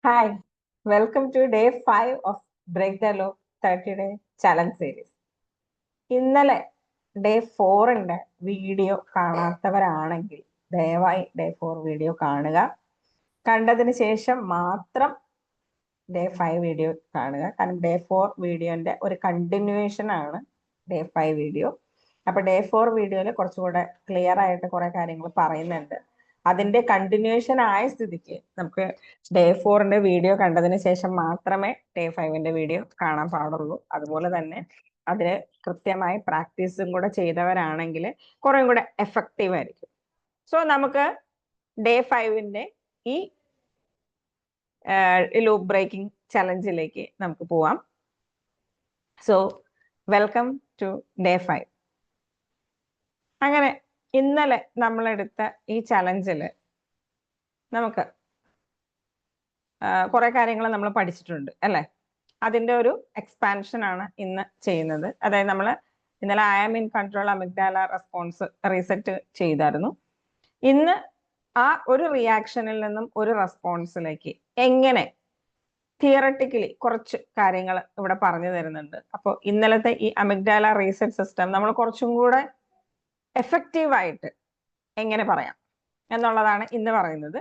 Hi, welcome to day 5 of Break the Law 30-Day Challenge Series. ഇന്നലെ day 4ന്റെ video കാണാത്തവരാണെങ്കിൽ ദയവായി day 4 video കാണുക. കണ്ടതിന് ശേഷം മാത്രം ഡേ 5 വീഡിയോ കാണുക. കാരണം ഡേ 4 വീഡിയോന്റെ ഒരു കണ്ടിന്യൂവേഷൻ ആണ് ഡേ 5 വീഡിയോ. അപ്പൊ ഡേ 4 വീഡിയോയിൽ കുറച്ചുകൂടെ ക്ലിയർ ആയിട്ട് കുറെ കാര്യങ്ങൾ പറയുന്നുണ്ട്. അതിന്റെ കണ്ടിന്യൂവേഷൻ ആയ സ്ഥിതിക്ക് നമുക്ക് ഡേ 4ന്റെ വീഡിയോ കണ്ടതിന് ശേഷം മാത്രമേ ഡേ 5ന്റെ വീഡിയോ കാണാൻ പാടുള്ളൂ. അതുപോലെ തന്നെ അതിന് കൃത്യമായി പ്രാക്ടീസും കൂടെ ചെയ്തവരാണെങ്കിൽ കുറേ കൂടെ എഫക്റ്റീവ് ആയിരിക്കും. സോ നമുക്ക് ഡേ 5ന്റെ ഈ ലൂപ്പ് ബ്രേക്കിംഗ് ചലഞ്ചിലേക്ക് നമുക്ക് പോവാം. So welcome to day 5. അങ്ങനെ ഇന്നലെ നമ്മളെടുത്ത ഈ ചലഞ്ചിൽ നമുക്ക് കുറെ കാര്യങ്ങൾ നമ്മൾ പഠിച്ചിട്ടുണ്ട് അല്ലെ. അതിന്റെ ഒരു എക്സ്പാൻഷൻ ആണ് ഇന്ന് ചെയ്യുന്നത്. അതായത് നമ്മൾ ഇന്നലെ I am in control amygdala response reset ചെയ്തായിരുന്നു. ഇന്ന് ആ ഒരു റിയാക്ഷനിൽ നിന്നും ഒരു റെസ്പോൺസിലേക്ക് എങ്ങനെ തിയറട്ടിക്കലി കുറച്ച് കാര്യങ്ങൾ ഇവിടെ പറഞ്ഞു തരുന്നുണ്ട്. അപ്പോൾ ഇന്നലത്തെ ഈ അമിഗ്ഡാല റീസെറ്റ് സിസ്റ്റം നമ്മൾ കുറച്ചും കൂടെ എഫക്റ്റീവായിട്ട് എങ്ങനെ പറയാം എന്നുള്ളതാണ് ഇന്ന് പറയുന്നത്.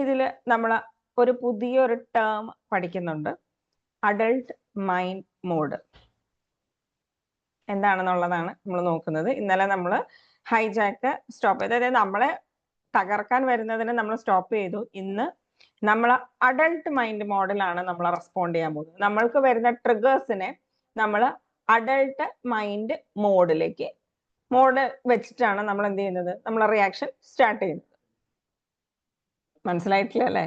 ഇതിൽ നമ്മൾ ഒരു പുതിയൊരു ടേം പഠിക്കുന്നുണ്ട്, അഡൾട്ട് മൈൻഡ് മോഡ്. എന്താണെന്നുള്ളതാണ് നമ്മൾ നോക്കുന്നത്. ഇന്നലെ നമ്മൾ ഹൈജാക്ക് സ്റ്റോപ്പ് ചെയ്ത്, അതായത് നമ്മളെ തകർക്കാൻ വരുന്നതിനെ നമ്മൾ സ്റ്റോപ്പ് ചെയ്തു. ഇന്ന് നമ്മൾ അഡൾട്ട് മൈൻഡ് മോഡിലാണ് നമ്മൾ റെസ്പോണ്ട് ചെയ്യാൻ പോകുന്നത്. നമ്മൾക്ക് വരുന്ന ട്രിഗേഴ്സിനെ നമ്മൾ അഡൾട്ട് മൈൻഡ് മോഡിലേക്ക് മോഡ് വെച്ചിട്ടാണ് നമ്മൾ എന്ത് ചെയ്യുന്നത്, നമ്മൾ റിയാക്ഷൻ സ്റ്റാർട്ട് ചെയ്യുന്നത്. മനസ്സിലായിട്ടില്ല അല്ലേ?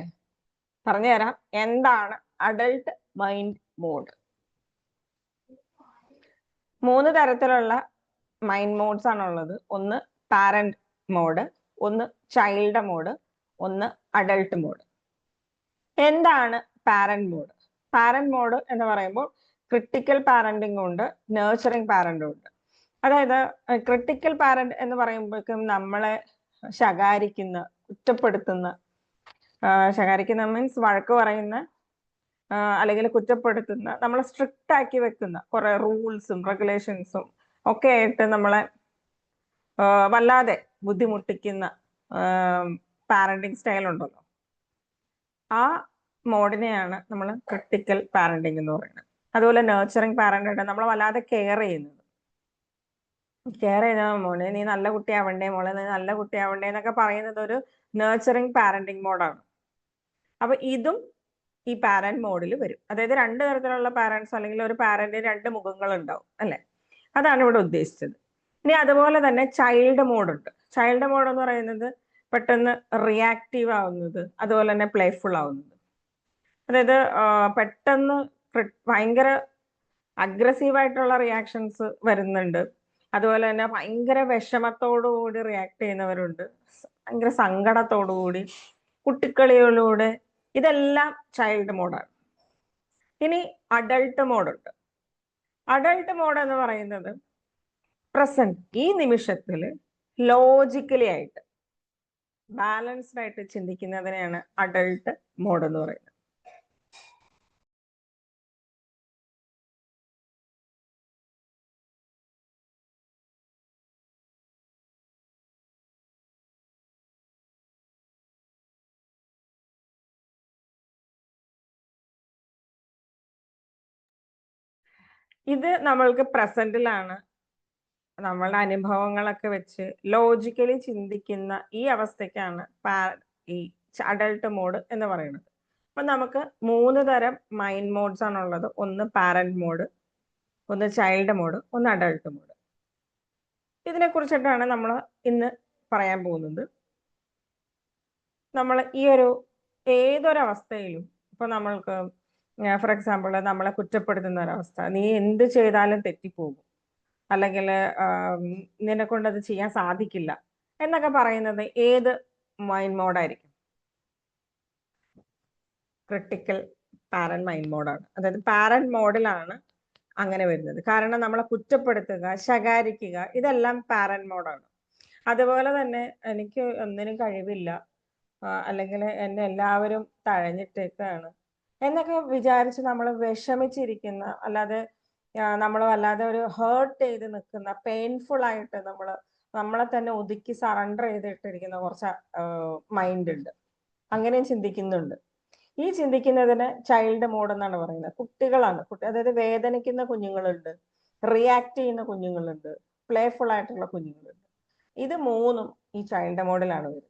പറഞ്ഞുതരാം എന്താണ് അഡൾട്ട് മൈൻഡ് മോഡ്. 3 തരത്തിലുള്ള മൈൻഡ് മോഡ്സ് ആണുള്ളത്. ഒന്ന് പാരന്റ് മോഡ്, ഒന്ന് ചൈൽഡ് മോഡ്, ഒന്ന് അഡൾട്ട് മോഡ്. എന്താണ് പാരന്റ് മോഡ്? പാരന്റ് മോഡ് എന്ന് പറയുമ്പോൾ ക്രിട്ടിക്കൽ പാരന്റിംഗ് ഉണ്ട്, നേർച്ചറിങ് പാരന്റും ഉണ്ട്. അതായത് ക്രിട്ടിക്കൽ പാരന്റ് എന്ന് പറയുമ്പോഴേക്കും നമ്മളെ ശകാരിക്കുന്ന, കുറ്റപ്പെടുത്തുന്ന, ശകാരിക്കുന്ന മീൻസ് വഴക്ക് പറയുന്ന അല്ലെങ്കിൽ കുറ്റപ്പെടുത്തുന്ന, നമ്മളെ സ്ട്രിക്റ്റ് ആക്കി വെക്കുന്ന കുറെ റൂൾസും റെഗുലേഷൻസും ഒക്കെ ആയിട്ട് നമ്മളെ വല്ലാതെ ബുദ്ധിമുട്ടിക്കുന്ന പാരന്റിങ് സ്റ്റൈൽ ഉണ്ടല്ലോ, ആ മോഡിനെയാണ് നമ്മൾ ക്രിട്ടിക്കൽ പാരന്റിങ് എന്ന് പറയുന്നത്. അതുപോലെ നേർച്ചറിങ് പാരന്റ് ഉണ്ട്, നമ്മളെ വല്ലാതെ കെയർ ചെയ്യുന്നത്. കെയർ ചെയ്ത മോനെ നീ നല്ല കുട്ടിയാവണ്ടേ, മോളെ നീ നല്ല കുട്ടിയാവണ്ടേ എന്നൊക്കെ പറയുന്നത് ഒരു നേർച്ചറിങ് പാരന്റിങ് മോഡാണ്. അപ്പൊ ഇതും ഈ പാരന്റ് മോഡിൽ വരും. അതായത് 2 തരത്തിലുള്ള പാരന്റ്സ്, അല്ലെങ്കിൽ ഒരു പാരന്റിന് 2 മുഖങ്ങൾ ഉണ്ടാവും അല്ലെ. അതാണ് ഇവിടെ ഉദ്ദേശിച്ചത്. ഇനി അതുപോലെ തന്നെ ചൈൽഡ് മോഡ് ഉണ്ട്. ചൈൽഡ് മോഡ് എന്ന് പറയുന്നത് പെട്ടെന്ന് റിയാക്റ്റീവ് ആവുന്നത്, അതുപോലെ തന്നെ പ്ലേഫുൾ ആവുന്നത്. അതായത് പെട്ടെന്ന് ഭയങ്കര അഗ്രസീവായിട്ടുള്ള റിയാക്ഷൻസ് വരുന്നുണ്ട്. അതുപോലെ തന്നെ ഭയങ്കര വിഷമത്തോടുകൂടി റിയാക്ട് ചെയ്യുന്നവരുണ്ട്, ഭയങ്കര സങ്കടത്തോടുകൂടി, കുട്ടിക്കളികളിലൂടെ. ഇതെല്ലാം ചൈൽഡ് മോഡാണ്. ഇനി അഡൾട്ട് മോഡുണ്ട്. അഡൾട്ട് മോഡ് എന്ന് പറയുന്നത് പ്രസന്റ്, ഈ നിമിഷത്തിൽ ലോജിക്കലി ആയിട്ട് ബാലൻസ്ഡ് ആയിട്ട് ചിന്തിക്കുന്നതിനെയാണ് അഡൾട്ട് മോഡ് എന്ന് പറയുന്നത്. ഇത് നമ്മൾക്ക് പ്രസന്റിലാണ് നമ്മളുടെ അനുഭവങ്ങളൊക്കെ വെച്ച് ലോജിക്കലി ചിന്തിക്കുന്ന ഈ അവസ്ഥയ്ക്കാണ് ഈ അഡൾട്ട് മോഡ് എന്ന് പറയുന്നത്. അപ്പൊ നമുക്ക് 3 തരം മൈൻഡ് മോഡ്സ് ആണുള്ളത്. ഒന്ന് പാരന്റ് മോഡ്, ഒന്ന് ചൈൽഡ് മോഡ്, ഒന്ന് അഡൾട്ട് മോഡ്. ഇതിനെ കുറിച്ചിട്ടാണ് നമ്മൾ ഇന്ന് പറയാൻ പോകുന്നത്. നമ്മൾ ഈ ഒരു ഏതൊരവസ്ഥയിലും, ഇപ്പൊ നമ്മൾക്ക് ഫോർ എക്സാമ്പിൾ നമ്മളെ കുറ്റപ്പെടുത്തുന്ന ഒരവസ്ഥ, നീ എന്ത് ചെയ്താലും തെറ്റിപ്പോകും, അല്ലെങ്കിൽ നിന്നെ കൊണ്ട് അത് ചെയ്യാൻ സാധിക്കില്ല എന്നൊക്കെ പറയുന്നത് ഏത് മൈൻഡ് മോഡായിരിക്കും? ക്രിട്ടിക്കൽ പാരന്റ് മൈൻഡ് മോഡാണ്. അതായത് പാരന്റ് മോഡിലാണ് അങ്ങനെ വരുന്നത്. കാരണം നമ്മളെ കുറ്റപ്പെടുത്തുക, ശകാരിക്കുക, ഇതെല്ലാം പാരന്റ് മോഡാണ്. അതുപോലെ തന്നെ എനിക്ക് ഒന്നിനും കഴിവില്ല, അല്ലെങ്കിൽ എന്നെ എല്ലാവരും തഴഞ്ഞിട്ടേക്കാണ് എന്നൊക്കെ വിചാരിച്ച് നമ്മൾ വിഷമിച്ചിരിക്കുന്ന, അല്ലാതെ നമ്മൾ വല്ലാതെ ഒരു ഹേർട്ട് ചെയ്ത് നിൽക്കുന്ന, പെയിൻഫുൾ ആയിട്ട് നമ്മളെ തന്നെ ഒതുക്കി സറണ്ടർ ചെയ്തിട്ടിരിക്കുന്ന കുറച്ച് മൈൻഡ് ഉണ്ട്. അങ്ങനെയും ചിന്തിക്കുന്നുണ്ട്. ഈ ചിന്തിക്കുന്നതിന് ചൈൽഡ് മോഡ് എന്നാണ് പറയുന്നത്. കുട്ടികളാണ്, അതായത് വേദനിക്കുന്ന കുഞ്ഞുങ്ങളുണ്ട്, റിയാക്ട് ചെയ്യുന്ന കുഞ്ഞുങ്ങളുണ്ട്, പ്ലേഫുൾ ആയിട്ടുള്ള കുഞ്ഞുങ്ങളുണ്ട്. ഇത് മൂന്നും ഈ ചൈൽഡ് മോഡിലാണ് വരുന്നത്.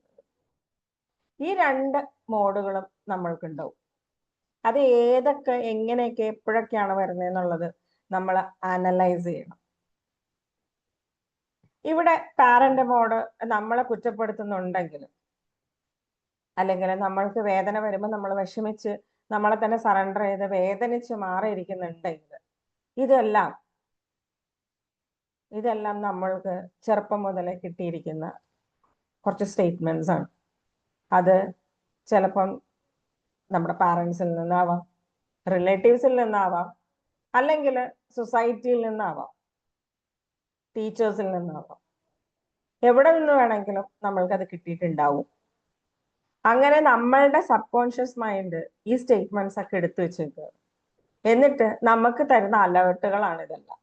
ഈ രണ്ട് മോഡുകളും നമ്മൾക്കുണ്ടാവും. അത് ഏതൊക്കെ, എങ്ങനെയൊക്കെ, എപ്പോഴൊക്കെയാണ് വരുന്നത് എന്നുള്ളത് നമ്മൾ അനലൈസ് ചെയ്യണം. ഇവിടെ പാരന്റ് മോഡ് നമ്മളെ കുറ്റപ്പെടുത്തുന്നുണ്ടെങ്കിൽ, അല്ലെങ്കിൽ നമ്മൾക്ക് വേദന വരുമ്പോൾ നമ്മൾ വിഷമിച്ച് നമ്മളെ തന്നെ സറണ്ടർ ചെയ്ത് വേദനിച്ച് മാറിയിരിക്കുന്നുണ്ടെങ്കിൽ, ഇതെല്ലാം നമ്മൾക്ക് ചെറുപ്പം മുതലേ കിട്ടിയിരിക്കുന്ന കുറച്ച് സ്റ്റേറ്റ്മെന്റ്സ് ആണ്. അത് ചിലപ്പം നമ്മുടെ പാരൻസിൽ നിന്നാവാം, റിലേറ്റീവ്സിൽ നിന്നാവാം, അല്ലെങ്കിൽ സൊസൈറ്റിയിൽ നിന്നാവാം, ടീച്ചേഴ്സിൽ നിന്നാവാം. എവിടെ നിന്ന് വേണമെങ്കിലും നമ്മൾക്കത് കിട്ടിയിട്ടുണ്ടാവും. അങ്ങനെ നമ്മളുടെ സബ് കോൺഷ്യസ് മൈൻഡ് ഈ സ്റ്റേറ്റ്മെന്റ്സ് ഒക്കെ എടുത്തു വെച്ചേക്കുക. എന്നിട്ട് നമുക്ക് തരുന്ന അലേർട്ടുകളാണ് ഇതെല്ലാം.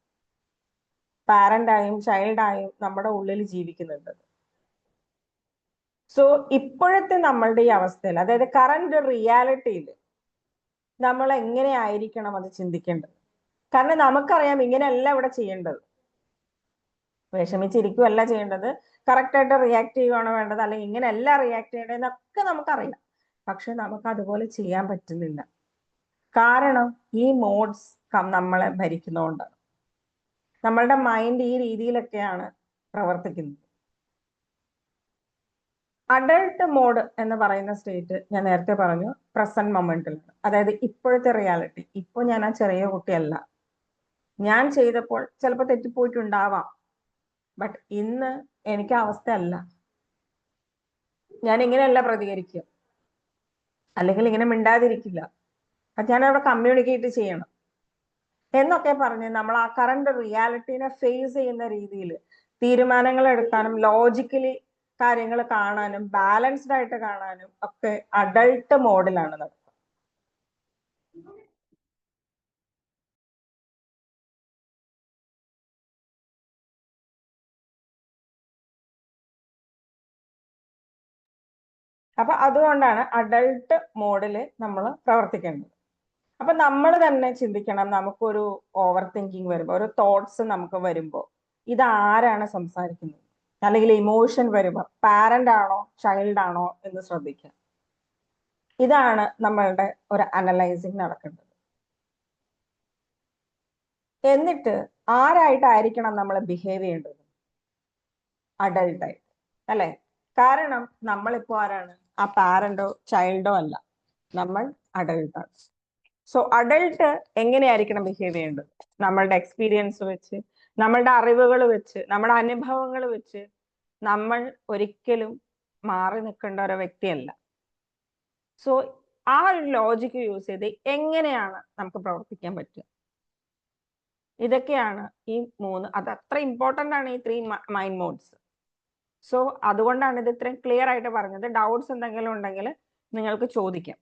പാരന്റായും ചൈൽഡായും നമ്മുടെ ഉള്ളിൽ ജീവിക്കുന്നുണ്ട്. സോ ഇപ്പോഴത്തെ നമ്മളുടെ ഈ അവസ്ഥയിൽ, അതായത് കറന്റ് റിയാലിറ്റിയിൽ നമ്മൾ എങ്ങനെയായിരിക്കണം അത് ചിന്തിക്കേണ്ടത്. കാരണം നമുക്കറിയാം ഇങ്ങനെയല്ല ഇവിടെ ചെയ്യേണ്ടത്. വിഷമിച്ചിരിക്കുകയല്ല ചെയ്യേണ്ടത്, കറക്റ്റായിട്ട് റിയാക്ട് ചെയ്യുകയാണോ വേണ്ടത്, അല്ലെങ്കിൽ ഇങ്ങനെയല്ല റിയാക്ട് ചെയ്യേണ്ടതെന്നൊക്കെ നമുക്കറിയാം. പക്ഷെ നമുക്ക് അതുപോലെ ചെയ്യാൻ പറ്റുന്നില്ല. കാരണം ഈ മോഡ്സ് നമ്മളെ ഭരിക്കുന്നതുകൊണ്ടാണ്. നമ്മളുടെ മൈൻഡ് ഈ രീതിയിലൊക്കെയാണ് പ്രവർത്തിക്കുന്നത്. അഡൾട്ട് മോഡ് എന്ന് പറയുന്ന സ്റ്റേറ്റ് ഞാൻ നേരത്തെ പറഞ്ഞു പ്രസന്റ് മൊമെന്റിലാണ്. അതായത് ഇപ്പോഴത്തെ റിയാലിറ്റി. ഇപ്പോൾ ഞാൻ ആ ചെറിയ കുട്ടിയല്ല. ഞാൻ ചെയ്തപ്പോൾ ചിലപ്പോൾ തെറ്റിപ്പോയിട്ടുണ്ടാവാം. ബട്ട് ഇന്ന് എനിക്ക് അവസ്ഥയല്ല. ഞാൻ ഇങ്ങനെയല്ല പ്രതികരിക്കുക, അല്ലെങ്കിൽ ഇങ്ങനെ മിണ്ടാതിരിക്കില്ല. ഞാൻ അവിടെ കമ്മ്യൂണിക്കേറ്റ് ചെയ്യണം എന്നൊക്കെ പറഞ്ഞ് നമ്മൾ ആ കറണ്ട് റിയാലിറ്റിനെ ഫേസ് ചെയ്യുന്ന രീതിയിൽ തീരുമാനങ്ങൾ എടുക്കാനും ലോജിക്കലി കാര്യങ്ങൾ കാണാനും ബാലൻസ്ഡ് ആയിട്ട് കാണാനും ഒക്കെ അഡൾട്ട് മോഡിലാണ് നടക്കുക. അപ്പൊ അതുകൊണ്ടാണ് അഡൾട്ട് മോഡില് നമ്മൾ പ്രവർത്തിക്കേണ്ടത്. അപ്പൊ നമ്മൾ തന്നെ ചിന്തിക്കണം, നമുക്കൊരു ഓവർ തിങ്കിങ് വരുമ്പോൾ, ഒരു തോട്ട്സ് നമുക്ക് വരുമ്പോൾ ഇതാരാണ് സംസാരിക്കുന്നത്, അല്ലെങ്കിൽ ഇമോഷൻ വരുമ്പോൾ പാരന്റ് ആണോ ചൈൽഡ് ആണോ എന്ന് ശ്രദ്ധിക്കുക. ഇതാണ് നമ്മളുടെ ഒരു അനലൈസിങ് നടക്കേണ്ടത്. എന്നിട്ട് ആരായിട്ടായിരിക്കണം നമ്മൾ ബിഹേവ് ചെയ്യേണ്ടത്? അഡൾട്ടായിട്ട്, അല്ലെ? കാരണം നമ്മളിപ്പോ ആരാണ്? ആ പാരന്റോ ചൈൽഡോ അല്ല, നമ്മൾ അഡൾട്ടാണ്. സോ അഡൾട്ട് എങ്ങനെയായിരിക്കണം ബിഹേവ് ചെയ്യേണ്ടത്? നമ്മളുടെ എക്സ്പീരിയൻസ് വെച്ച്, നമ്മളുടെ അറിവുകൾ വെച്ച്, നമ്മുടെ അനുഭവങ്ങൾ വെച്ച് നമ്മൾ ഒരിക്കലും മാറി നിൽക്കേണ്ട ഒരു വ്യക്തിയല്ല. സോ ആ ഒരു ലോജിക്ക് യൂസ് ചെയ്ത് എങ്ങനെയാണ് നമുക്ക് പ്രവർത്തിക്കാൻ പറ്റുക? ഇതൊക്കെയാണ് ഈ മൂന്ന്. അത് അത്ര ഇമ്പോർട്ടൻ്റ് ആണ്, ഈ 3 മൈൻഡ് മോഡ്സ്. സോ അതുകൊണ്ടാണ് ഇത് ഇത്രയും ക്ലിയർ ആയിട്ട് പറഞ്ഞത്. ഡൗട്ട്സ് എന്തെങ്കിലും ഉണ്ടെങ്കിൽ നിങ്ങൾക്ക് ചോദിക്കാം.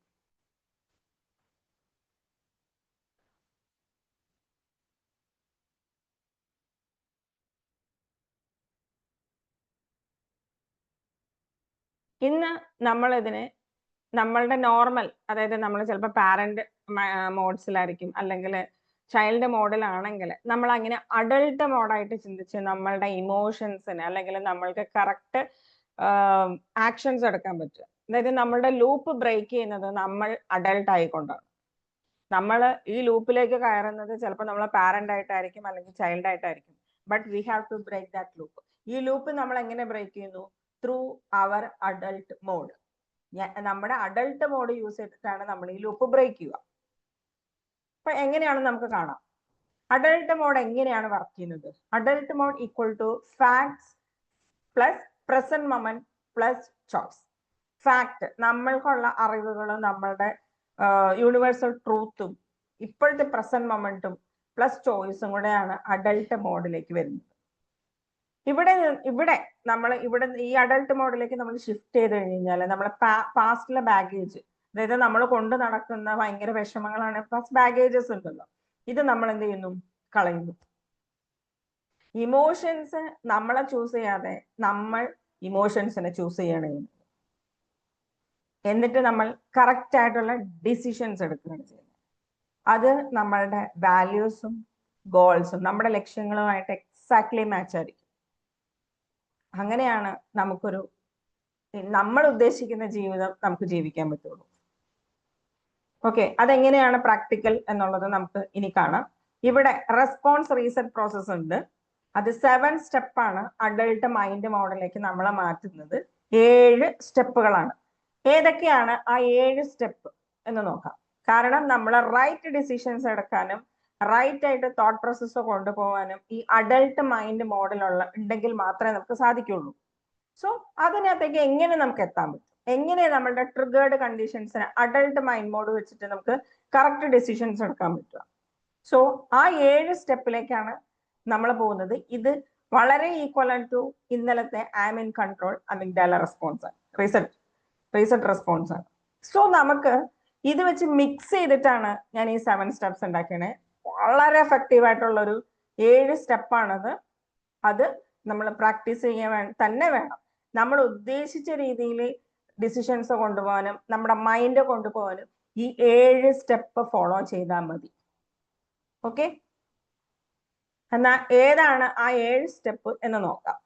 ഇന്ന് നമ്മളിതിനെ നമ്മളുടെ നോർമൽ, അതായത് നമ്മൾ ചിലപ്പോൾ പാരന്റ് മോഡ്സിലായിരിക്കും, അല്ലെങ്കിൽ ചൈൽഡ് മോഡിലാണെങ്കിൽ നമ്മൾ അങ്ങനെ അഡൾട്ട് മോഡായിട്ട് ചിന്തിച്ച് നമ്മളുടെ ഇമോഷൻസിന്, അല്ലെങ്കിൽ നമ്മൾക്ക് കറക്റ്റ് ആക്ഷൻസ് എടുക്കാൻ പറ്റുക. അതായത് നമ്മളുടെ ലൂപ്പ് ബ്രേക്ക് ചെയ്യുന്നത് നമ്മൾ അഡൾട്ട് ആയിക്കൊണ്ടാണ്. നമ്മൾ ഈ ലൂപ്പിലേക്ക് കയറുന്നത് ചിലപ്പോൾ നമ്മൾ പാരന്റ് ആയിട്ടായിരിക്കും, അല്ലെങ്കിൽ ചൈൽഡ് ആയിട്ടായിരിക്കും. But we have to break that loop. ഈ ലൂപ്പ് നമ്മൾ എങ്ങനെ ബ്രേക്ക് ചെയ്യുന്നു? Through our adult mode. നമ്മുടെ അഡൾട്ട് മോഡ് യൂസ് ചെയ്തിട്ടാണ് നമ്മൾ ഈ ലൂപ്പ് ബ്രേക്ക് ചെയ്യുക. അപ്പൊ എങ്ങനെയാണ് നമുക്ക് കാണാം അഡൾട്ട് മോഡ് എങ്ങനെയാണ് വർക്ക് ചെയ്യുന്നത്? Adult mode equal to facts plus present moment plus choice. Fact, നമ്മൾക്കുള്ള അറിവുകളും നമ്മളുടെ യൂണിവേഴ്സൽ ട്രൂത്തും ഇപ്പോഴത്തെ പ്രസന്റ് മൊമെന്റും പ്ലസ് ചോയ്സും കൂടെയാണ് അഡൾട്ട് മോഡിലേക്ക് വരുന്നത്. ഇവിടെ നമ്മൾ ഈ അഡൾട്ട് മോഡിലേക്ക് നമ്മൾ ഷിഫ്റ്റ് ചെയ്ത് കഴിഞ്ഞാൽ നമ്മളെ പാസ്റ്റിലെ ബാഗേജ്, അതായത് നമ്മൾ കൊണ്ട് നടക്കുന്ന ഭയങ്കര വിഷമങ്ങളാണ്, ഫസ്റ്റ് ബാഗേജസ് ഉണ്ടല്ലോ, ഇത് നമ്മൾ എന്ത് ചെയ്യുന്നു? കളയുന്നു. ഇമോഷൻസ് നമ്മളെ ചൂസ് ചെയ്യാതെ നമ്മൾ ഇമോഷൻസിനെ ചൂസ് ചെയ്യണം. എന്നിട്ട് നമ്മൾ കറക്റ്റ് ആയിട്ടുള്ള ഡിസിഷൻസ് എടുക്കുകയാണ് ചെയ്യുന്നത്. അത് നമ്മളുടെ വാല്യൂസും ഗോൾസും നമ്മുടെ ലക്ഷ്യങ്ങളുമായിട്ട് എക്സാക്ട്ലി മാച്ച് ആയിരിക്കും. അങ്ങനെയാണ് നമ്മൾ ഉദ്ദേശിക്കുന്ന ജീവിതം നമുക്ക് ജീവിക്കാൻ പറ്റുള്ളൂ. ഓക്കെ, അതെങ്ങനെയാണ് പ്രാക്ടിക്കൽ എന്നുള്ളത് നമുക്ക് ഇനി കാണാം. ഇവിടെ റെസ്പോൺസ് റീസെറ്റ് പ്രോസസ് ഉണ്ട്. അത് 7 സ്റ്റെപ്പാണ്. അഡൾട്ട് മൈൻഡ് മോഡലിലേക്ക് നമ്മളെ മാറ്റുന്നത് 7 സ്റ്റെപ്പുകളാണ്. ഏതൊക്കെയാണ് ആ 7 സ്റ്റെപ്പ് എന്ന് നോക്കാം. കാരണം നമ്മൾ റൈറ്റ് ഡിസിഷൻസ് എടുക്കാനും റൈറ്റ് ആയിട്ട് തോട്ട് പ്രോസസ്സ് കൊണ്ടുപോകാനും ഈ അഡൾട്ട് മൈൻഡ് ഉണ്ടെങ്കിൽ മാത്രമേ നമുക്ക് സാധിക്കുള്ളൂ. സോ അതിനകത്തേക്ക് എങ്ങനെ നമുക്ക് എത്താൻ പറ്റും? എങ്ങനെ നമ്മളുടെ ട്രിഗേർഡ് കണ്ടീഷൻസിന് അഡൾട്ട് മൈൻഡ് മോഡ് വെച്ചിട്ട് നമുക്ക് കറക്റ്റ് ഡിസിഷൻസ് എടുക്കാൻ പറ്റുക? സോ ആ 7 സ്റ്റെപ്പിലേക്കാണ് നമ്മൾ പോകുന്നത്. ഇത് വളരെ ഈക്വൽ ടു ഇന്നലത്തെ am in control amygdala response ആണ്, റീസെറ്റ് റെസ്പോൺസ് ആണ്. സോ നമുക്ക് ഇത് വെച്ച് മിക്സ് ചെയ്തിട്ടാണ് ഞാൻ ഈ 7 സ്റ്റെപ്സ് ഉണ്ടാക്കിയത്. വളരെ എഫക്റ്റീവ് ആയിട്ടുള്ള ഒരു 7 സ്റ്റെപ്പാണത്. അത് നമ്മൾ പ്രാക്ടീസ് ചെയ്യാൻ തന്നെ വേണം. നമ്മൾ ഉദ്ദേശിച്ച രീതിയിൽ ഡിസിഷൻസ് കൊണ്ടുപോകാനും നമ്മുടെ മൈൻഡ് കൊണ്ടുപോകാനും ഈ 7 സ്റ്റെപ്പ് ഫോളോ ചെയ്താൽ മതി. ഓക്കെ, എന്നാ ഏതാണ് ആ 7 സ്റ്റെപ്പ് എന്ന് നോക്കാം.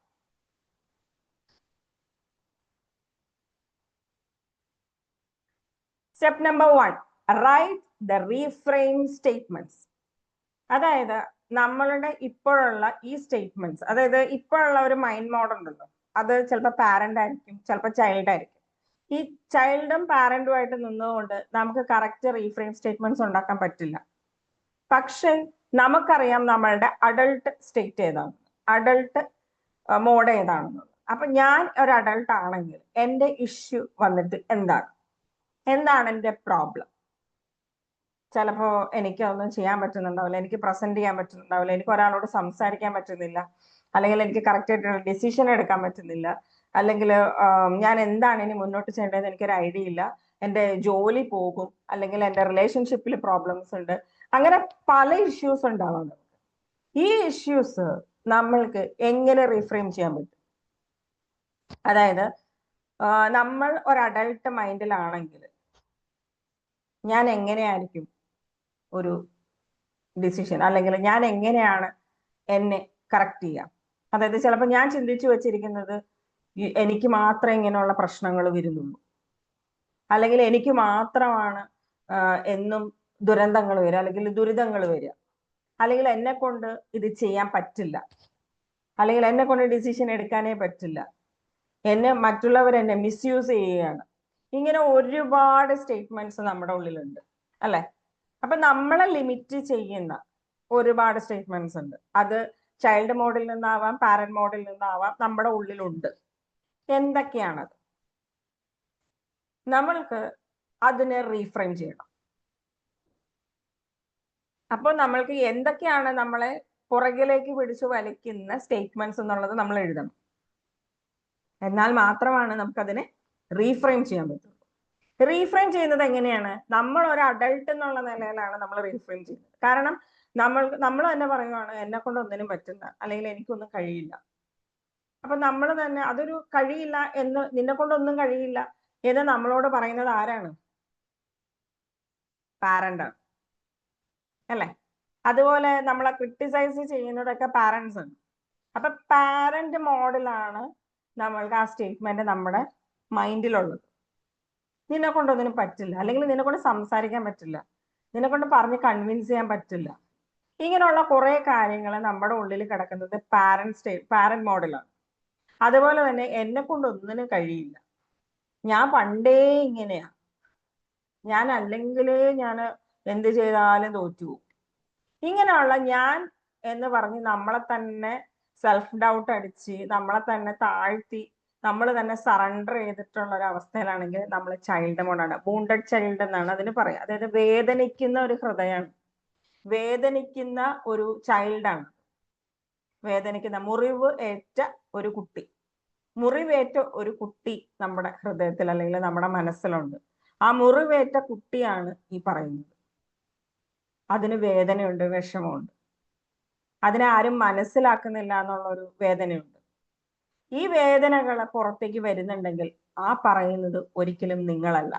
Step number 1, write the reframe statements. അതായത് നമ്മളുടെ ഇപ്പോഴുള്ള ഈ സ്റ്റേറ്റ്മെന്റ്സ്, അതായത് ഇപ്പോഴുള്ള ഒരു മൈൻഡ് മോഡ് ഉണ്ടല്ലോ, അത് ചിലപ്പോൾ പാരന്റ് ആയിരിക്കും, ചിലപ്പോൾ ചൈൽഡ് ആയിരിക്കും. ഈ ചൈൽഡും പാരന്റുമായിട്ട് നിന്നുകൊണ്ട് നമുക്ക് കറക്റ്റ് റീഫ്രെയിം സ്റ്റേറ്റ്മെന്റ്സ് ഉണ്ടാക്കാൻ പറ്റില്ല. പക്ഷെ നമുക്കറിയാം നമ്മളുടെ അഡൾട്ട് സ്റ്റേറ്റ് ഏതാണ്, അഡൾട്ട് മോഡ് ഏതാണെന്നുള്ളത്. അപ്പൊ ഞാൻ ഒരു അഡൾട്ട് ആണെങ്കിൽ എൻ്റെ ഇഷ്യൂ വന്നിട്ട് എന്താണ് എൻ്റെ പ്രോബ്ലം? ചിലപ്പോ എനിക്ക് ഒന്നും ചെയ്യാൻ പറ്റുന്നുണ്ടാവില്ല, എനിക്ക് പ്രസന്റ് ചെയ്യാൻ പറ്റുന്നുണ്ടാവില്ല, എനിക്ക് ഒരാളോട് സംസാരിക്കാൻ പറ്റുന്നില്ല, അല്ലെങ്കിൽ എനിക്ക് കറക്റ്റ് ആയിട്ടുള്ള ഡിസിഷൻ എടുക്കാൻ പറ്റുന്നില്ല, അല്ലെങ്കിൽ ഞാൻ എന്താണ് ഇനി മുന്നോട്ട് ചെയ്യേണ്ടതെന്ന് എനിക്കൊരു ഐഡിയ ഇല്ല, എൻ്റെ ജോലി പോകും, അല്ലെങ്കിൽ എൻ്റെ റിലേഷൻഷിപ്പിൽ പ്രോബ്ലംസ് ഉണ്ട്, അങ്ങനെ പല ഇഷ്യൂസ് ഉണ്ടാവുന്നുണ്ട്. ഈ ഇഷ്യൂസ് നമ്മൾക്ക് എങ്ങനെ റീഫ്രെയിം ചെയ്യാൻ പറ്റും? അതായത് നമ്മൾ ഒരു അഡൾട്ട് മൈൻഡിലാണെങ്കിൽ ഞാൻ എങ്ങനെയായിരിക്കും ഒരു ഡിസിഷൻ, അല്ലെങ്കിൽ ഞാൻ എങ്ങനെയാണ് എന്നെ കറക്റ്റ് ചെയ്യാം? അതായത് ചിലപ്പോൾ ഞാൻ ചിന്തിച്ചു വെച്ചിരിക്കുന്നത് എനിക്ക് മാത്രമേ ഇങ്ങനെയുള്ള പ്രശ്നങ്ങൾ വരുന്നുള്ളൂ, അല്ലെങ്കിൽ എനിക്ക് മാത്രമാണ് എന്നും ദുരന്തങ്ങൾ വരിക, അല്ലെങ്കിൽ ദുരിതങ്ങൾ വരിക, അല്ലെങ്കിൽ എന്നെ കൊണ്ട് ഇത് ചെയ്യാൻ പറ്റില്ല, അല്ലെങ്കിൽ എന്നെ കൊണ്ട് ഡിസിഷൻ എടുക്കാനേ പറ്റില്ല, മറ്റുള്ളവർ എന്നെ മിസ്യൂസ് ചെയ്യുകയാണ്. ഇങ്ങനെ ഒരുപാട് സ്റ്റേറ്റ്മെന്റ്സ് നമ്മുടെ ഉള്ളിലുണ്ട് അല്ലെ? അപ്പൊ നമ്മളെ ലിമിറ്റ് ചെയ്യുന്ന ഒരുപാട് സ്റ്റേറ്റ്മെന്റ്സ് ഉണ്ട്. അത് ചൈൽഡ് മോഡിൽ നിന്നാവാം, പാരന്റ് മോഡിൽ നിന്നാവാം, നമ്മുടെ ഉള്ളിലുണ്ട്. എന്തൊക്കെയാണത്? നമ്മൾക്ക് അതിനെ റീഫ്രെയിം ചെയ്യണം. അപ്പോൾ നമ്മൾക്ക് എന്തൊക്കെയാണ് നമ്മളെ പുറകിലേക്ക് പിടിച്ചു വലിക്കുന്ന സ്റ്റേറ്റ്മെന്റ്സ് എന്നുള്ളത് നമ്മൾ എഴുതണം. എന്നാൽ മാത്രമാണ് നമുക്കതിനെ റീഫ്രെയിം ചെയ്യാൻ പറ്റുള്ളൂ. റീഫ്രെയിം ചെയ്യുന്നത് എങ്ങനെയാണ്? നമ്മൾ ഒരു അഡൾട്ട് എന്നുള്ള നിലയിലാണ് നമ്മൾ റീഫ്രെയിം ചെയ്യുന്നത്. കാരണം നമ്മൾ തന്നെ പറയുവാണ് എന്നെ കൊണ്ട് ഒന്നിനും പറ്റില്ല, അല്ലെങ്കിൽ എനിക്കൊന്നും കഴിയില്ല. അപ്പൊ നമ്മൾ തന്നെ അതൊരു കഴിയില്ല എന്ന്, നിന്നെ കൊണ്ടൊന്നും കഴിയില്ല എന്ന് നമ്മളോട് പറയുന്നത് ആരാണ്? പാരന്റ് ആണ് അല്ലെ? അതുപോലെ നമ്മളെ ക്രിട്ടിസൈസ് ചെയ്യുന്നതൊക്കെ പാരന്റ്സ് ആണ്. അപ്പൊ പാരന്റ് മോഡിലാണ് നമ്മൾക്ക് ആ സ്റ്റേറ്റ്മെന്റ് നമ്മുടെ മൈൻഡിലുള്ളത്. നിന്നെ കൊണ്ടൊന്നിനും പറ്റില്ല, അല്ലെങ്കിൽ നിന്നെ കൊണ്ട് സംസാരിക്കാൻ പറ്റില്ല, നിന്നെ കൊണ്ട് പറഞ്ഞ് കൺവിൻസ് ചെയ്യാൻ പറ്റില്ല, ഇങ്ങനെയുള്ള കുറെ കാര്യങ്ങൾ നമ്മുടെ ഉള്ളിൽ കിടക്കുന്നത് പാരന്റ് മോഡലാണ്. അതുപോലെ തന്നെ എന്നെ കൊണ്ട് ഒന്നിനും കഴിയില്ല, ഞാൻ പണ്ടേ ഇങ്ങനെയാ, ഞാൻ എന്ത് ചെയ്താലും തോറ്റുപോകും, ഇങ്ങനെയുള്ള ഞാൻ എന്ന് പറഞ്ഞ് നമ്മളെ തന്നെ സെൽഫ് ഡൗട്ട് അടിച്ച് നമ്മളെ തന്നെ താഴ്ത്തി നമ്മൾ തന്നെ സറണ്ടർ ചെയ്തിട്ടുള്ള ഒരു അവസ്ഥയിലാണെങ്കിൽ നമ്മൾ ചൈൽഡ് മോഡാണ്. വൂണ്ടഡ് ചൈൽഡ് എന്നാണ് അതിന് പറയാം. അതായത് വേദനിക്കുന്ന ഒരു ഹൃദയമാണ്, വേദനിക്കുന്ന ഒരു ചൈൽഡാണ്. വേദനിക്കുന്ന മുറിവ് ഏറ്റ ഒരു കുട്ടി, മുറിവേറ്റ ഒരു കുട്ടി നമ്മുടെ ഹൃദയത്തിൽ അല്ലെങ്കിൽ നമ്മുടെ മനസ്സിലുണ്ട്. ആ മുറിവേറ്റ കുട്ടിയാണ് ഈ പറയുന്നത്. അതിന് വേദനയുണ്ട്, വിഷമമുണ്ട്. അതിനെ ആരും മനസ്സിലാക്കുന്നില്ല എന്നുള്ളൊരു വേദനയുണ്ട്. ഈ വേദനകൾ പുറത്തേക്ക് വരുന്നുണ്ടെങ്കിൽ ആ പറയുന്നത് ഒരിക്കലും നിങ്ങളല്ല,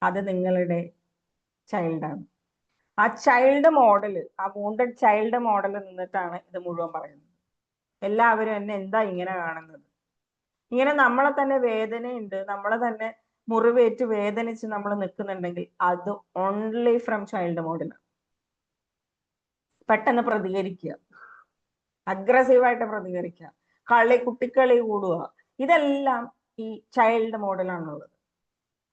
അത് നിങ്ങളുടെ ചൈൽഡാണ്. ആ ചൈൽഡ് മോഡൽ, ആ വൂണ്ടഡ് ചൈൽഡ് മോഡൽ നിന്നിട്ടാണ് ഇത് മുഴുവൻ പറയുന്നത്. എല്ലാവരും എന്നെ എന്താ ഇങ്ങനെ കാണുന്നത്, ഇങ്ങനെ നമ്മളെ തന്നെ വേദനയുണ്ട്, നമ്മളെ തന്നെ മുറിവേറ്റ് വേദനിച്ച് നമ്മൾ നിൽക്കുന്നുണ്ടെങ്കിൽ അത് ഓൺലി ഫ്രം ചൈൽഡ് മോഡലാണ്. പെട്ടെന്ന് പ്രതികരിക്കുക, അഗ്രസീവായിട്ട് പ്രതികരിക്കുക, കുട്ടിക്കളി കൂടുക, ഇതെല്ലാം ഈ ചൈൽഡ് മോഡലാണുള്ളത്.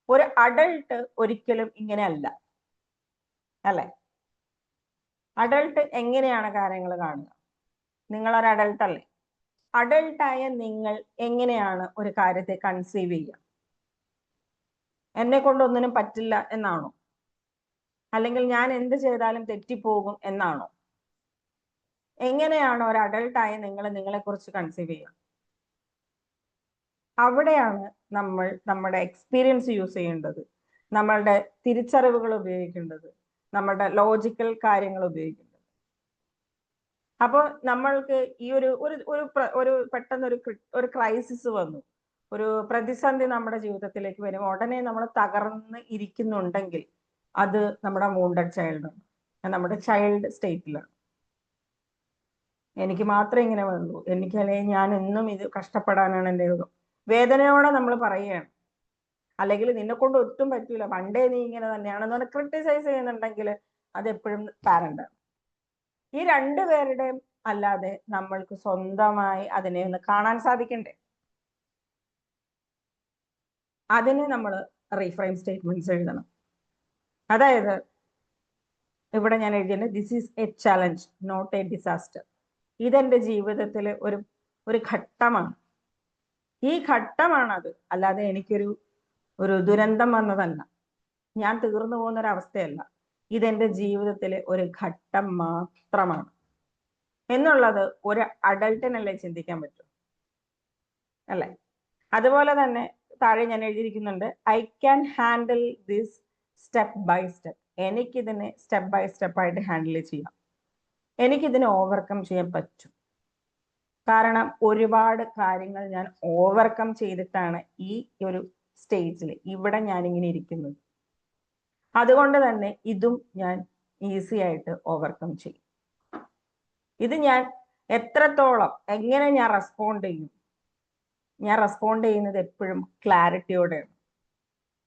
ഒരു അഡൾട്ട് ഒരിക്കലും ഇങ്ങനെയല്ല, അല്ലെ? അഡൾട്ട് എങ്ങനെയാണ് കാര്യങ്ങൾ കാണുക? നിങ്ങളൊരു അഡൾട്ട് അല്ലേ? അഡൾട്ടായ നിങ്ങൾ എങ്ങനെയാണ് ഒരു കാര്യത്തെ കൺസീവ് ചെയ്യുക? എന്നെ കൊണ്ട് ഒന്നിനും പറ്റില്ല എന്നാണോ? അല്ലെങ്കിൽ ഞാൻ എന്ത് ചെയ്താലും തെറ്റിപ്പോകും എന്നാണോ? എങ്ങനെയാണ് ഒരു അഡൾട്ടായ നിങ്ങൾ നിങ്ങളെ കുറിച്ച് കൺസീവ് ചെയ്യുക? അവിടെയാണ് നമ്മൾ നമ്മുടെ എക്സ്പീരിയൻസ് യൂസ് ചെയ്യേണ്ടത്, നമ്മളുടെ തിരിച്ചറിവുകൾ ഉപയോഗിക്കേണ്ടത്, നമ്മളുടെ ലോജിക്കൽ കാര്യങ്ങൾ ഉപയോഗിക്കേണ്ടത്. അപ്പോൾ നമ്മൾക്ക് ഈ ഒരു പെട്ടെന്ന് ഒരു ക്രൈസിസ് വന്നു, ഒരു പ്രതിസന്ധി നമ്മുടെ ജീവിതത്തിലേക്ക് വരും, ഉടനെ നമ്മൾ തകർന്ന് ഇരിക്കുന്നുണ്ടെങ്കിൽ അത് നമ്മുടെ വൂണ്ടഡ് ചൈൽഡാണ്, നമ്മുടെ ചൈൽഡ് സ്റ്റേറ്റിലാണ്. എനിക്ക് മാത്രമേ ഇങ്ങനെ വന്നു, എനിക്കല്ലെങ്കിൽ ഞാൻ എന്നും ഇത് കഷ്ടപ്പെടാനാണ് എൻ്റെ യോഗം, വേദനയോടെ നമ്മൾ പറയുകയാണ്. അല്ലെങ്കിൽ നിന്നെ കൊണ്ട് ഒട്ടും പറ്റൂല, പണ്ടേ നീ ഇങ്ങനെ തന്നെയാണെന്ന് പറഞ്ഞ് ക്രിട്ടിസൈസ് ചെയ്യുന്നുണ്ടെങ്കിൽ അത് എപ്പോഴും പാരന്റാണ്. ഈ രണ്ടുപേരുടെയും അല്ലാതെ നമ്മൾക്ക് സ്വന്തമായി അതിനെ ഒന്ന് കാണാൻ സാധിക്കണ്ടേ? അതിന് നമ്മൾ റീഫ്രെയിം സ്റ്റേറ്റ്മെന്റ്സ് എഴുതണം. അതായത് ഇവിടെ ഞാൻ എഴുതിയത് this is a challenge not a disaster. ഇതെന്റെ ജീവിതത്തിലെ ഒരു ഘട്ടമാണ്, ഈ ഘട്ടമാണത്, അല്ലാതെ ഒരു ദുരന്തം വന്നതല്ല, ഞാൻ തീർന്നു പോകുന്ന ഒരവസ്ഥയല്ല, ഇതെന്റെ ജീവിതത്തിലെ ഒരു ഘട്ടം മാത്രമാണ് എന്നുള്ളത് ഒരു അഡൾട്ടിനല്ലേ ചിന്തിക്കാൻ പറ്റും, അല്ലെ? അതുപോലെ തന്നെ താഴെ ഞാൻ എഴുതിയിരിക്കുന്നുണ്ട്, I can handle this step by step. എനിക്കിതിനെ സ്റ്റെപ്പ് ബൈ സ്റ്റെപ്പ് ആയിട്ട് ഹാൻഡിൽ ചെയ്യാം, എനിക്കിതിനെ ഓവർകം ചെയ്യാൻ പറ്റും. കാരണം ഒരുപാട് കാര്യങ്ങൾ ഞാൻ ഓവർകം ചെയ്തിട്ടാണ് ഈ ഒരു സ്റ്റേജിൽ ഇവിടെ ഞാനിങ്ങനെ ഇരിക്കുന്നത്. അതുകൊണ്ട് തന്നെ ഇതും ഞാൻ ഈസി ആയിട്ട് ഓവർകം ചെയ്യും. ഇത് ഞാൻ എത്രത്തോളം എങ്ങനെ ഞാൻ റെസ്പോണ്ട് ചെയ്യും? ഞാൻ റെസ്പോണ്ട് ചെയ്യുന്നത് എപ്പോഴും ക്ലാരിറ്റിയോടെയാണ്.